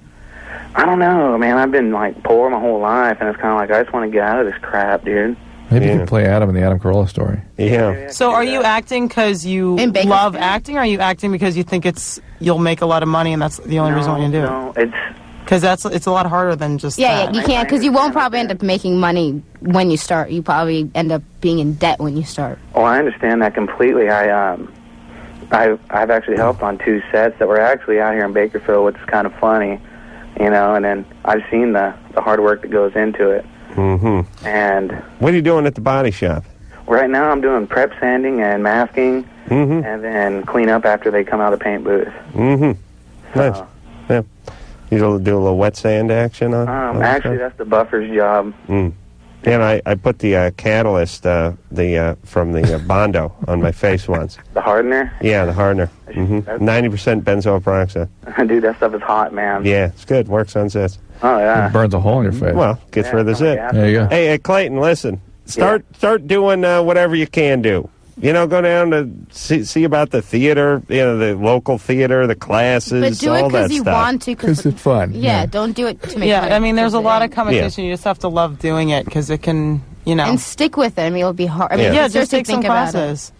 I don't know, man. I've been, poor my whole life, and it's kind of like, I just want to get out of this crap, dude. Maybe you can play Adam in the Adam Carolla story. Yeah. So are you acting because you love acting, or are you acting because you think you'll make a lot of money and that's the only reason why you do it? No, it's... Because it's a lot harder than just Yeah, you can't, because you won't probably end up making money when you start. You probably end up being in debt when you start. Oh, I understand that completely. I've actually helped on 2 sets that were actually out here in Bakersfield, which is kind of funny, and then I've seen the hard work that goes into it. Mm-hmm. And what are you doing at the body shop? Right now I'm doing prep sanding and masking, and then clean up after they come out of the paint booth. Mm-hmm. Nice. Yeah. You do a little wet sand action on Actually, that's the buffer's job. Mm. And I put the catalyst, from the Bondo on my face once. The hardener? Yeah, the hardener. 90% benzoyl peroxide. Dude, that stuff is hot, man. Yeah, it's good. Works on zits. Oh, yeah. It burns a hole in your face. Well, gets rid of the zit. There you go. Hey, Clayton, listen. Start doing whatever you can do. You know, go down to see about the theater, the local theater, the classes, But do it all that because you stuff. want to. Because it's fun. Yeah, don't do it to make money. I mean, there's a lot of competition. You just have to love doing it because it can, And stick with it. I mean, it'll be hard. I mean, just take some classes.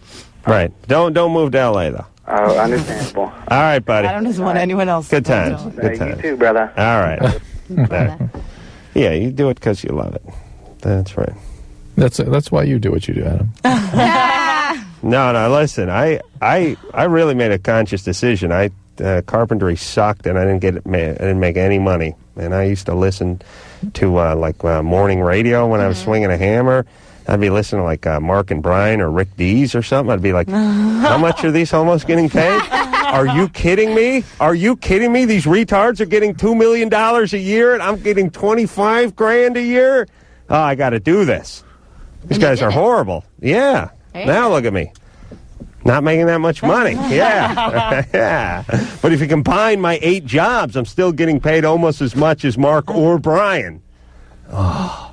Right. Don't move to L.A., though. Oh, understandable. All right, buddy. I don't just want anyone else. Good times. Good times. You too, brother. All right. Yeah, you do it because you love it. That's right. That's why you do what you do, Adam. No. Listen, I really made a conscious decision. Carpentry sucked, and I didn't make any money. And I used to listen to morning radio when I was swinging a hammer. I'd be listening to Mark and Brian or Rick Dees or something. I'd be like, how much are these homos getting paid? Are you kidding me? Are you kidding me? These retards are getting $2 million a year, and I'm getting $25,000 a year. Oh, I got to do this. These guys are horrible. Yeah. Now look at me. Not making that much money. Yeah. Yeah. But if you combine my 8 jobs, I'm still getting paid almost as much as Mark or Brian. Oh.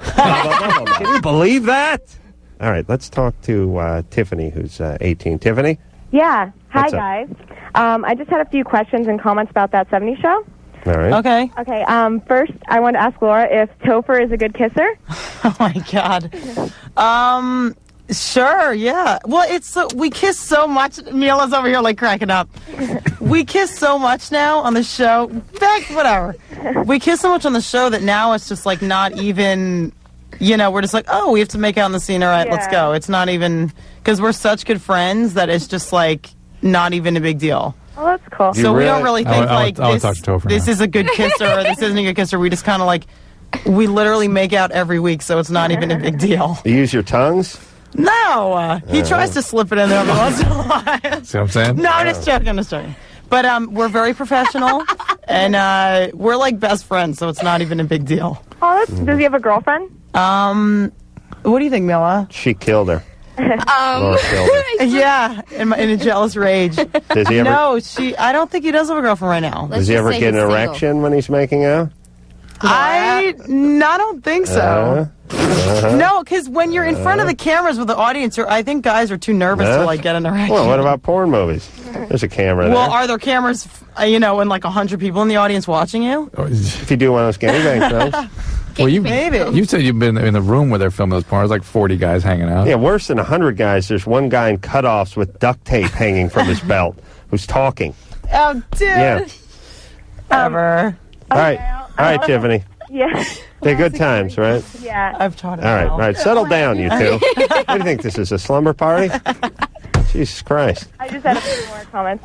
Can you believe that? All right, let's talk to Tiffany, who's 18. Tiffany? Yeah. Hi, What's up? guys. I just had a few questions and comments about that 70s show. All right. Okay. First, I wanted to ask Laura if Topher is a good kisser. Oh, my God. Sure, yeah. Well, we kiss so much. Mila's over here cracking up. We kiss so much now on the show. Whatever. We kiss so much on the show that now it's just not even, we're just oh, we have to make out in the scene. All right, let's go. It's not even, because we're such good friends that it's just not even a big deal. Oh, that's cool. So we don't really think I'll talk to Topher this now. is a good kisser or this isn't a good kisser. We just kind of we literally make out every week, so it's not even a big deal. You use your tongues? No, he tries to slip it in there every once in a while. See what I'm saying? No, I'm just joking. But we're very professional, and we're best friends, so it's not even a big deal. Oh, does he have a girlfriend? What do you think, Mila? She killed her. Laura killed her. Yeah, in a jealous rage. Does he ever? No, I don't think he does have a girlfriend right now. Does he ever get an erection when he's making out? I don't think so. No, because when you're in front of the cameras with the audience, I think guys are too nervous to get an erection. Well, what about porn movies? There's a camera there. Well, are there cameras, and 100 people in the audience watching you? If you do one of those gangbang films. Well, Maybe. You said you've been in the room where they're filming those porn. There's 40 guys hanging out. Yeah, worse than 100 guys. There's one guy in cutoffs with duct tape hanging from his belt who's talking. Oh, dude. Yeah. Ever. All right, Tiffany. Yeah. They're good times, right? Yeah. I've taught it. All right. Settle down, you two. What do you think this is, a slumber party? Jesus Christ. I just had a few more comments.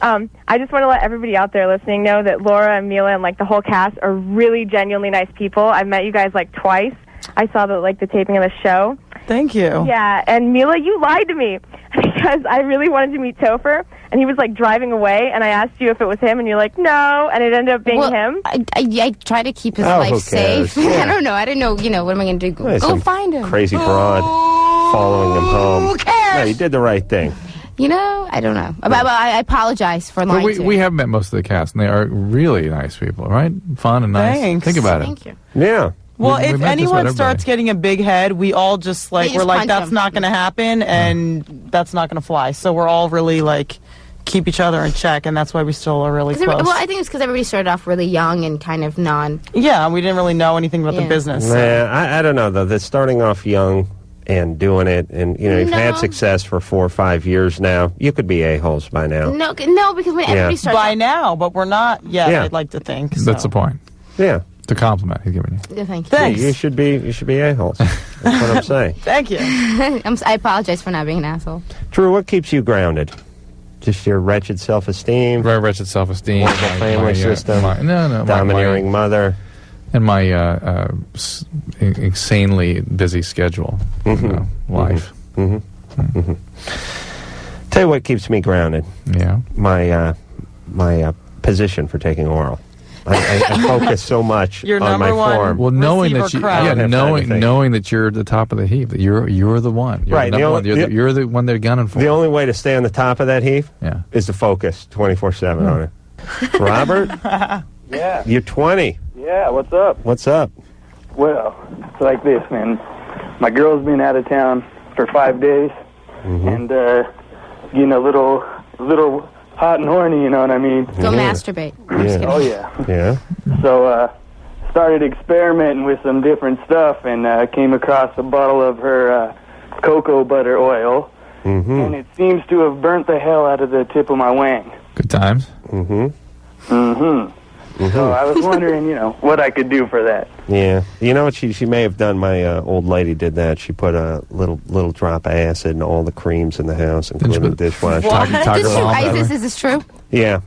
I just want to let everybody out there listening know that Laura and Mila and the whole cast are really genuinely nice people. I've met you guys twice. I saw the taping of the show. Thank you. Yeah, and Mila, you lied to me because I really wanted to meet Topher, and he was driving away, and I asked you if it was him, and you're like, no, and it ended up being him. I try to keep his who life cares? safe. Yeah. I don't know. I didn't know. What am I going to do? Well, Go some find him. Crazy broad following him home. Who cares? No, you did the right thing. I don't know. I apologize for lying to we you. have met most of the cast, and they are really nice people, right? Fun and nice. Thanks. Think about it. Thank you. Yeah. Well, We if met just anyone about starts getting a big head, we all just just we're punch that's him. not going to happen, and that's not going to fly. So we're all really keep each other in check, and that's why we still are really close. I think it's because everybody started off really young and kind of Yeah, we didn't really know anything about the business. So. I don't know, though. They're starting off young and doing it, and you've had success for 4 or 5 years now. You could be a-holes by now. No, because when everybody starts by now, but we're not yet. I'd like to think. That's the point. Yeah. The compliment he's giving you. Yeah, thank you. Thanks. You should be a-holes. That's what I'm saying. Thank you. I apologize for not being an asshole. Drew, what keeps you grounded? Just your wretched self-esteem? Very wretched self-esteem. Wonderful family system? Domineering mother? And my insanely busy schedule. Life. Tell you what keeps me grounded. Yeah. My position for taking oral. I focus so much Your on my number one form. Well, knowing that receiver knowing that you're at the top of the heap, that you're the one. You're Right, the number one. You're the one they're gunning for. The only way to stay on the top of that heap is to focus 24/7 on it. Robert? Yeah. You're 20. Yeah, what's up? What's up? Well, it's like this, man. my girl's been out of town for 5 days, and getting a little hot and horny. You know what I mean? Go masturbate. Oh yeah. Yeah. So started experimenting with some different stuff, and came across a bottle of her cocoa butter oil, and it seems to have burnt the hell out of the tip of my wang. Good times. So I was wondering, what I could do for that. Yeah. You know what she may have done? My old lady did that. She put a little drop of acid in all the creams in the house, including the dishwasher. Is this true? Yeah.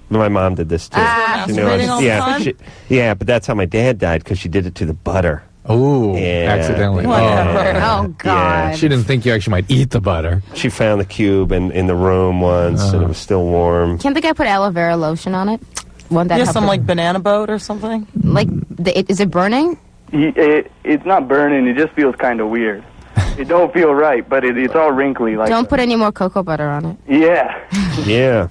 My mom did this too. But that's how my dad died, because she did it to the butter. Oh, yeah. accidentally. Oh, God. Yeah. She didn't think you actually might eat the butter. She found the cube in the room once, and it was still warm. Can't the guy put aloe vera lotion on it? Won't that help some it? like banana boat or something? Like, is it burning? It's not burning. It just feels kind of weird. It don't feel right, but it's all wrinkly. Don't put any more cocoa butter on it. Yeah. Yeah.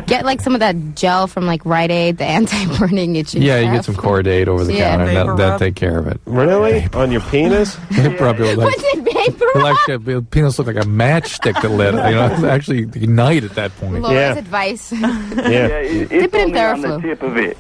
Get like some of that gel from like Rite Aid, the anti-burning itching. Yeah, you stuff. get some Cordate over the counter, and that'll take care of it. Really? On your penis? Probably like, What's it, vapor? Your penis look like a matchstick that lit. It's actually ignite at that point. Laura's advice. It's Dip it in only on the Theraflu. tip of it.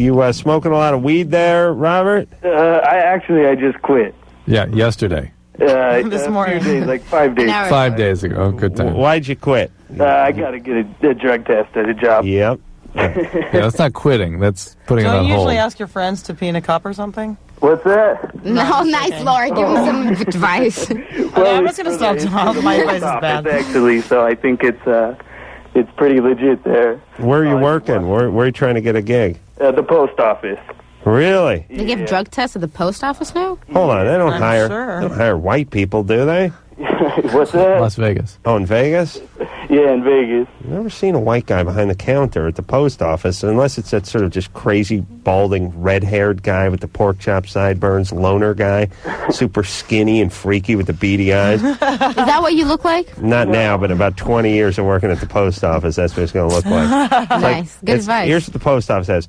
You smoking a lot of weed there, Robert? I just quit. Yeah, yesterday. This morning. A few days, like 5 days. 5 days ago. Oh, good time. Why'd you quit? I got to get a drug test at a job. Yep. Yeah, that's not quitting. That's putting it Don't on you hold. usually ask your friends to pee in a cup or something? What's that? No, nice, Laura. Give me some advice. I'm just going to stop talking. My advice is bad. Actually, so I think it's pretty legit there. Where are you working? Where are you trying to get a gig? The post office. Really? They give drug tests at the post office now? Hold on, they don't I'm hire sure. they don't hire white people, do they? What's that? Las Vegas. Oh, in Vegas? Yeah, in Vegas. I've never seen a white guy behind the counter at the post office, unless it's that sort of just crazy, balding, red-haired guy with the pork chop sideburns, loner guy, super skinny and freaky with the beady eyes. Is that what you look like? Not now, but in about 20 years of working at the post office, that's what it's going to look like. Nice. Good advice. Here's what the post office says.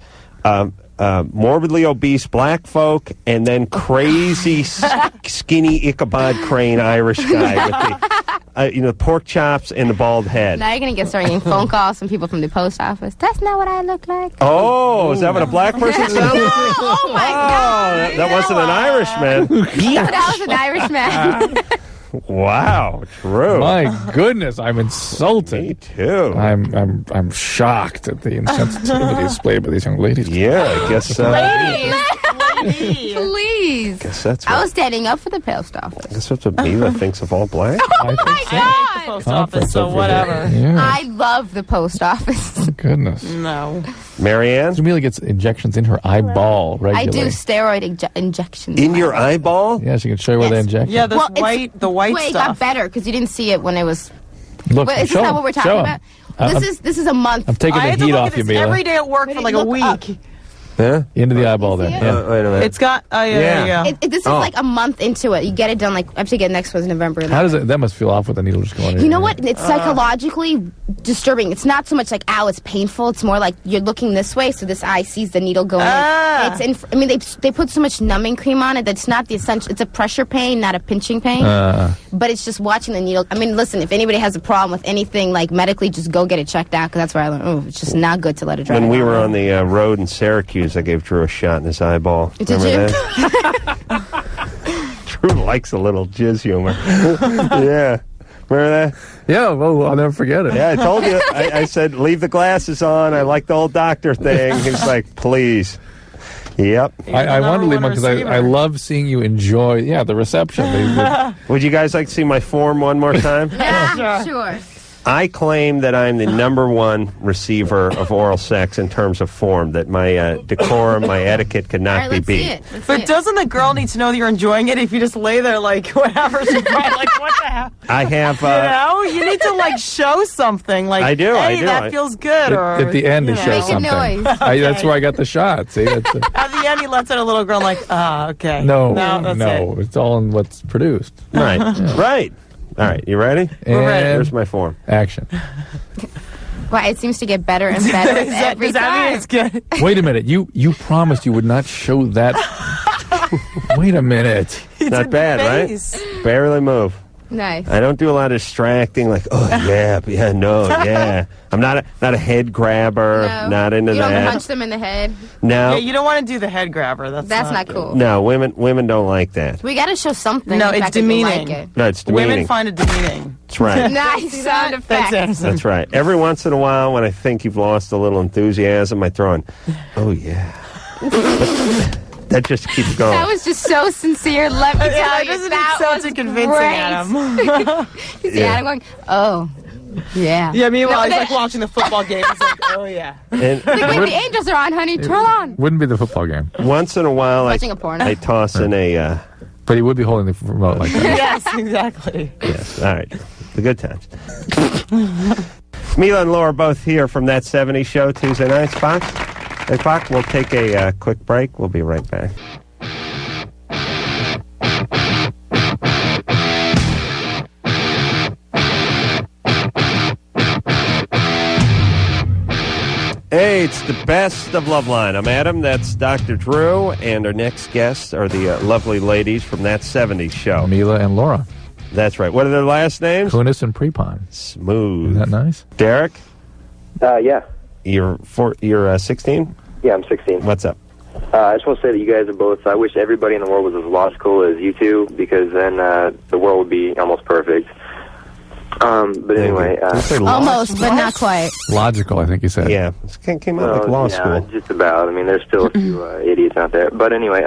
Morbidly obese black folk, and then crazy skinny Ichabod Crane Irish guy with the pork chops and the bald head. Now you're going to start getting phone calls from people from the post office. That's not what I look like. Oh, is that what a black person sounds like? Oh, my God. That wasn't an Irishman. That was an Irishman. Wow, true. My goodness, I'm insulted. Me too. I'm shocked at the insensitivity displayed by these young ladies. Yeah, I guess. Please. Guess that's. I was standing up for the post office. I guess that's what Mila thinks of all black. Oh, my God. The post office, so whatever. Yeah. I love the post office. Goodness. No. Marianne? Amelia gets injections in her eyeball I regularly. do steroid injections. In your eyeball? Yeah, she can show you where they inject. Yeah, this Well, the white Wait, it stuff. got better because you didn't see it when it was. Look, Wait, is this not what we're talking about? This is a month. I'm taking I the had to heat look off at you, this Mila. every day at work for like a week. Huh? Into the eyeball there. see it? Yeah. Wait a minute. It's got. Yeah. This is like a month into it. You get it done like I have to get next one's November. How does it? That must feel awful with the needle just going in. You know what? It's psychologically disturbing. It's not so much like, ow, it's painful. It's more like you're looking this way, so this eye sees the needle going in. It's I mean, they put so much numbing cream on it that's not the essential. It's a pressure pain, not a pinching pain. But it's just watching the needle. I mean, listen, if anybody has a problem with anything, like medically, just go get it checked out, because that's where I learned, oh, it's just not good to let it dry. When we were on the road in Syracuse, I gave Drew a shot in his eyeball. Did Remember you? that? Drew likes a little jizz humor. Yeah. Remember that? Yeah, well, I'll never forget it. Yeah, I told you. I said, leave the glasses on. I like the old doctor thing. He was like, please. Yep. I wanted to leave one because I love seeing you enjoy, the reception. Would you guys like to see my form one more time? Yeah, sure. I claim that I'm the #1 receiver of oral sex in terms of form, that my decorum, my etiquette could not be beat. But doesn't the girl need to know that you're enjoying it if you just lay there like whatever? She's probably like, what the hell? I have... you need to like show something. Like, I do, hey, I do. that feels good. Or At the end, it shows Make a something. noise. That's where I got the shot. See, that's At the end, he lets out a little girl like, okay. no, that's it. it's all in what's produced. Right, right. All right, you ready? We're ready. Here's my form. Action. Well, it seems to get better and better every Does that time. mean it's good? Wait a minute. You promised you would not show that Wait a minute. Not bad, face. right? Barely move. Nice. I don't do a lot of distracting, like, oh, yeah. I'm not a head grabber, No. not into You don't that. punch them in the head. No. Yeah, you don't want to do the head grabber. That's not cool. No, women don't like that. We got to show something. No, the it's fact that you demeaning. Like it. No, it's demeaning. Women find it demeaning. That's right. Nice sound effect. That's right. Every once in a while, when I think you've lost a little enthusiasm, I throw in, oh, yeah. That just keeps going. That was just so sincere. Let me tell you, doesn't that sound was too convincing, great. Adam. You see Adam going, oh, yeah. Yeah, meanwhile, No, he's that- like watching the football game. He's like, oh, yeah. And Like, wait, the Angels are on, honey. Turn on. Wouldn't be the football game. once in a while, Watching a porno. I toss in a... But he would be holding the remote like that. Yes, exactly. Yes, all right. The good times. Mila and Laura both here from That 70s Show, Tuesday nights, Fox. 8 o'clock, we'll take a quick break. We'll be right back. Hey, it's the best of Loveline. I'm Adam, that's Dr. Drew, and our next guests are the lovely ladies from That 70s Show. Mila and Laura. That's right. What are their last names? Kunis and Prepon. Smooth. Isn't that nice? Derek? Yeah. You're 16? Yeah, I'm 16. What's up? I just want to say that you guys are both, I wish everybody in the world was as logical as you two, because then the world would be almost perfect. But anyway... Almost, but not quite. Logical, I think you said. Yeah, it came out like law school. Just about. I mean, there's still a few idiots out there. But anyway,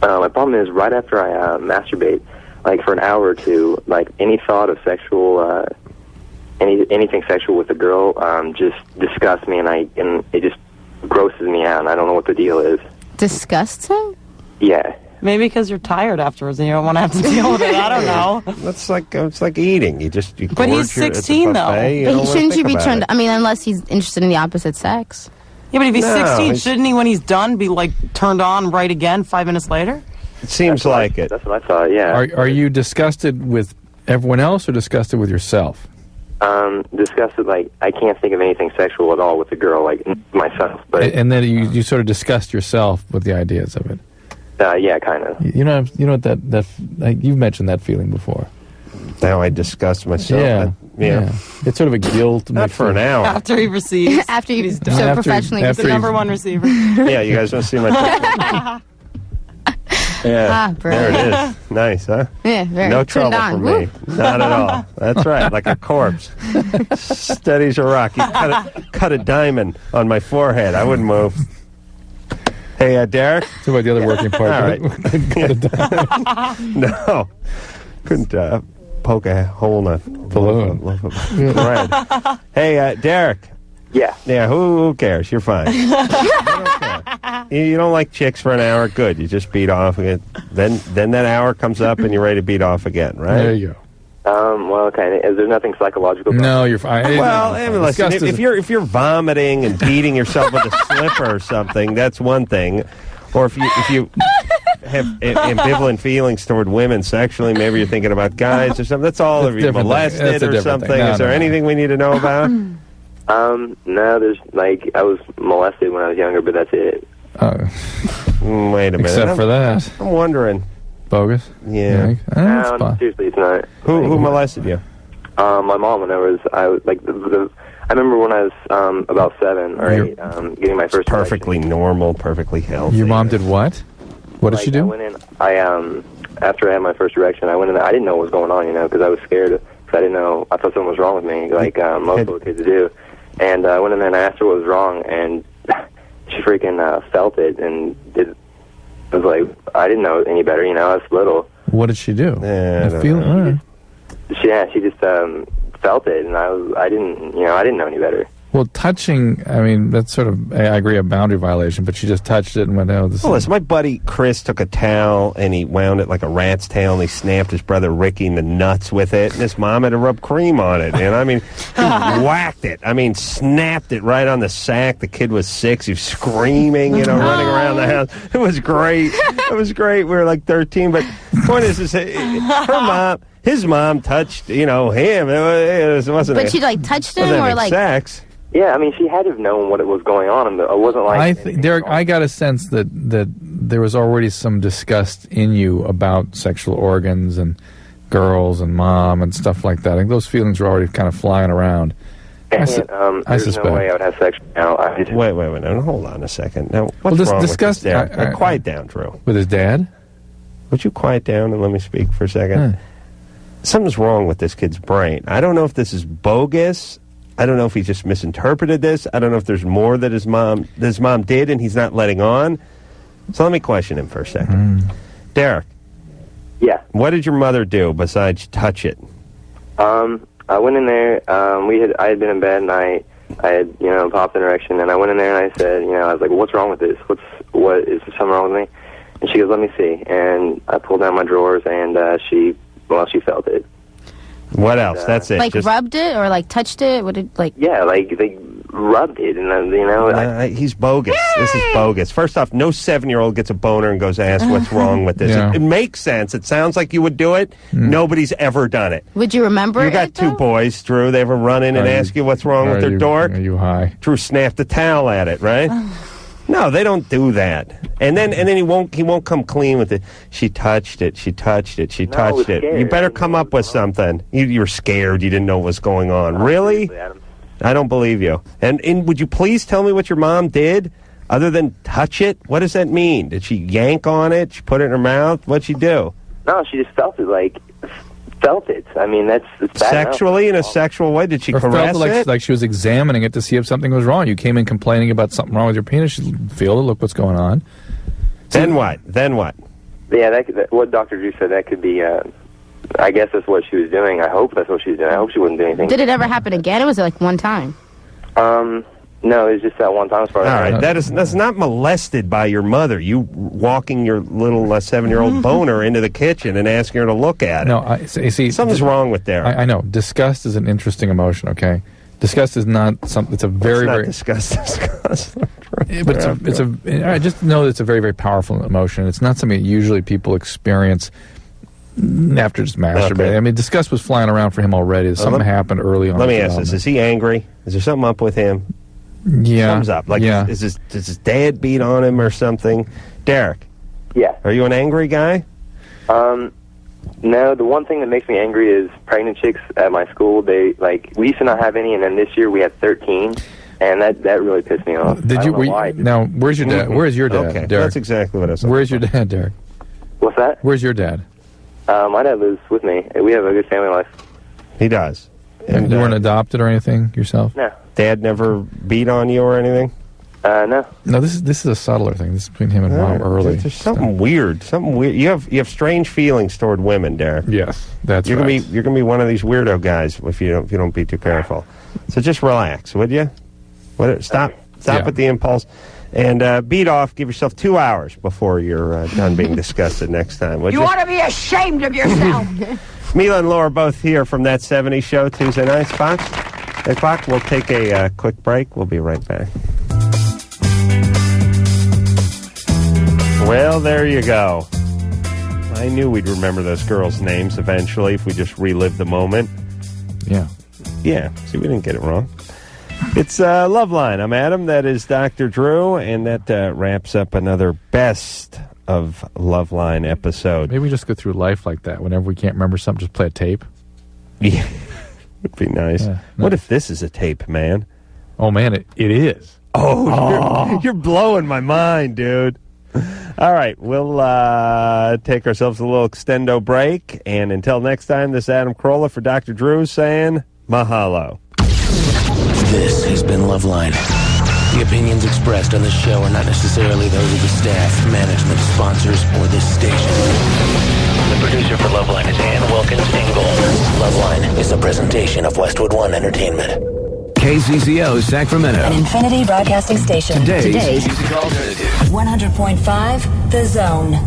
my problem is right after I masturbate, like for an hour or two, like any thought of sexual... anything sexual with a girl just disgusts me, and it just grosses me out, and I don't know what the deal is. Disgusts him? Yeah. Maybe because you're tired afterwards and you don't want to have to deal with it. I don't know. That's like it's like eating. You But he's 16 though. But shouldn't you be turned? I mean, unless he's interested in the opposite sex. Yeah, but if he's No, 16, he's- shouldn't he, when he's done, be like turned on right again 5 minutes later? It seems like it. That's what I thought. Yeah. Are you disgusted with everyone else or disgusted with yourself? Disgusted. Like I can't think of anything sexual at all with a girl, like myself. But And then you sort of disgust yourself with the ideas of it. yeah, kind of. You know what that you've mentioned that feeling before. Now I disgust myself. Yeah. It's sort of a guilt. Not for an hour. After he receives. After he's done. so After- professionally. after The he- number one receiver. Yeah, you guys want to see my... Yeah, Ah, there brilliant. it is. Nice, huh? Yeah, very No turned trouble on. for me. Not at all. That's right, like a corpse. Steady as a rock. You cut a diamond on my forehead. I wouldn't move. Hey, Derek? What about the other working part? All right. No. Couldn't poke a hole in a balloon. loaf of bread. Hey, Derek. Yeah. Yeah, who cares? You're fine. You don't care. You don't like chicks for an hour, good. You just beat off again. Then that hour comes up and you're ready to beat off again, right? There you go. Well, kind of. Is there nothing psychological? No, you're fine. Well, I mean, listen, if you're vomiting and beating yourself with a slipper or something, that's one thing. Or if you have ambivalent feelings toward women sexually, maybe you're thinking about guys or something. That's all. That's If you're different thing. That's molested a or different something, thing. No, is there no. anything we need to know about? No, there's like I was molested when I was younger, but that's it. Wait a minute. Except for that. I'm wondering. Bogus? Yeah. Seriously, it's not. Who molested you? My mom. When I was like I remember when I was about 7 or 8, getting my first. Perfectly normal, perfectly healthy. Your mom did what? What did she do? I went in. After I had my first erection, I went in there. I didn't know what was going on, because I was scared. Because I didn't know. I thought something was wrong with me, like most little kids do. And I went in there and I asked her what was wrong, and she freaking felt it, and it was like I didn't know any better. I was little. What did she do? Yeah, All right. She just felt it, and I didn't know any better. Well, touching, I mean, that's sort of, I agree, a boundary violation, but she just touched it and went, oh, this Well, is... listen, my buddy Chris took a towel and he wound it like a rat's tail and he snapped his brother Ricky in the nuts with it, and his mom had to rub cream on it. And I mean, he whacked it. I mean, snapped it right on the sack. The kid was 6. He was screaming, running around the house. It was great. It was great. We were like 13. But the point is his mom touched, him. It wasn't. But she touched him or sex. Yeah, I mean, she had to have known what it was going on, and it wasn't like. Derek, I got a sense that there was already some disgust in you about sexual organs and girls and mom and stuff like that. I think those feelings were already kind of flying around. There's no way I would have sex now. Wait. No, hold on a second. Now, what's wrong with this, Derek? Quiet down, Drew. With his dad? Would you quiet down and let me speak for a second? Something's wrong with this kid's brain. I don't know if this is bogus. I don't know if he just misinterpreted this. I don't know if there's more that his mom did and he's not letting on. So let me question him for a second. Derek. Yeah. What did your mother do besides touch it? I went in there. I had been in bed and I had popped an erection, and I went in there and I said, I was like, what's wrong with this? What is there something wrong with me? And she goes, let me see. And I pulled down my drawers and she felt it. What else? That's it. Like rubbed it or like touched it? What did like? Yeah, like they rubbed it, and he's bogus. This is bogus. First off, no 7-year-old gets a boner and goes, ask what's wrong with this. Yeah. It makes sense. It sounds like you would do it. Nobody's ever done it. Would you remember You got two boys, Drew. They ever run in and ask you what's wrong with their dork? Are you high? Drew snapped a towel at it, right? No, they don't do that. And then he won't come clean with it. She touched it. She touched it. She touched it. You better come up with something. You were scared. You didn't know what was going on. Really? I don't believe you. And would you please tell me what your mom did other than touch it? What does that mean? Did she yank on it? She put it in her mouth? What'd she do? No, she just felt it. I mean, it's bad sexually enough. In a sexual way? Did she Or caress felt it? like she was examining it to see if something was wrong. You came in complaining about something wrong with your penis. She feel it, look what's going on. Then what? Yeah, what Dr. Drew said, that could be, I guess that's what she was doing. I hope that's what she was doing. I hope she wouldn't do anything. Did it ever happen again? Or was it like one time? No, it was just that one time as far as All right, that's not molested by your mother. You walking your little 7-year-old boner into the kitchen and asking her to look at it. No, I see. Something's wrong with there. I know. Disgust is an interesting emotion, okay? Disgust is not something. It's a very, very disgust. But I just know that it's a very, very powerful emotion. It's not something that usually people experience after just masturbating. Okay. I mean, disgust was flying around for him already. Something happened early on. Let me ask this: is he angry? Is there something up with him? Yeah. Thumbs up. Like, yeah. Does his dad beat on him or something? Derek. Yeah. Are you an angry guy? No, the one thing that makes me angry is pregnant chicks at my school. We used to not have any, and then this year we had 13, and that really pissed me off. Now, where's your dad? Where's your dad, Okay, Derek? that's exactly what I was saying. Where's your dad, Derek? What's that? Where's your dad? My dad lives with me. We have a good family life. He does. And you weren't adopted or anything yourself? No. Dad never beat on you or anything? No. No, this is a subtler thing. This is between him and mom early. There's something weird. You have strange feelings toward women, Derek. Yes, that's you're right. You're gonna be one of these weirdo guys if you don't be too careful. So just relax, would you? Stop with the impulse, and beat off. Give yourself 2 hours before you're done being disgusted next time. Would you? You ought to be ashamed of yourself. Mila and Laura both here from That 70s Show Tuesday nights. Fox. Hey, Fox. We'll take a quick break. We'll be right back. Well, there you go. I knew we'd remember those girls' names eventually if we just relived the moment. Yeah. Yeah. See, we didn't get it wrong. It's Loveline. I'm Adam. That is Dr. Drew. And that wraps up another best of Loveline episode. Maybe we just go through life like that. Whenever we can't remember something, just play a tape. Yeah. Would be nice. Yeah, what if this is a tape, man? Oh, man, it is. Oh, you're blowing my mind, dude. All right, we'll take ourselves a little extendo break. And until next time, this is Adam Carolla for Dr. Drew saying mahalo. This has been Loveline. The opinions expressed on this show are not necessarily those of the staff, management, sponsors, or this station. The producer for Loveline is Ann Wilkins-Ingold. Loveline is a presentation of Westwood One Entertainment. KZZO Sacramento. An Infinity Broadcasting Station. Today's Music Alternative. 100.5 The Zone.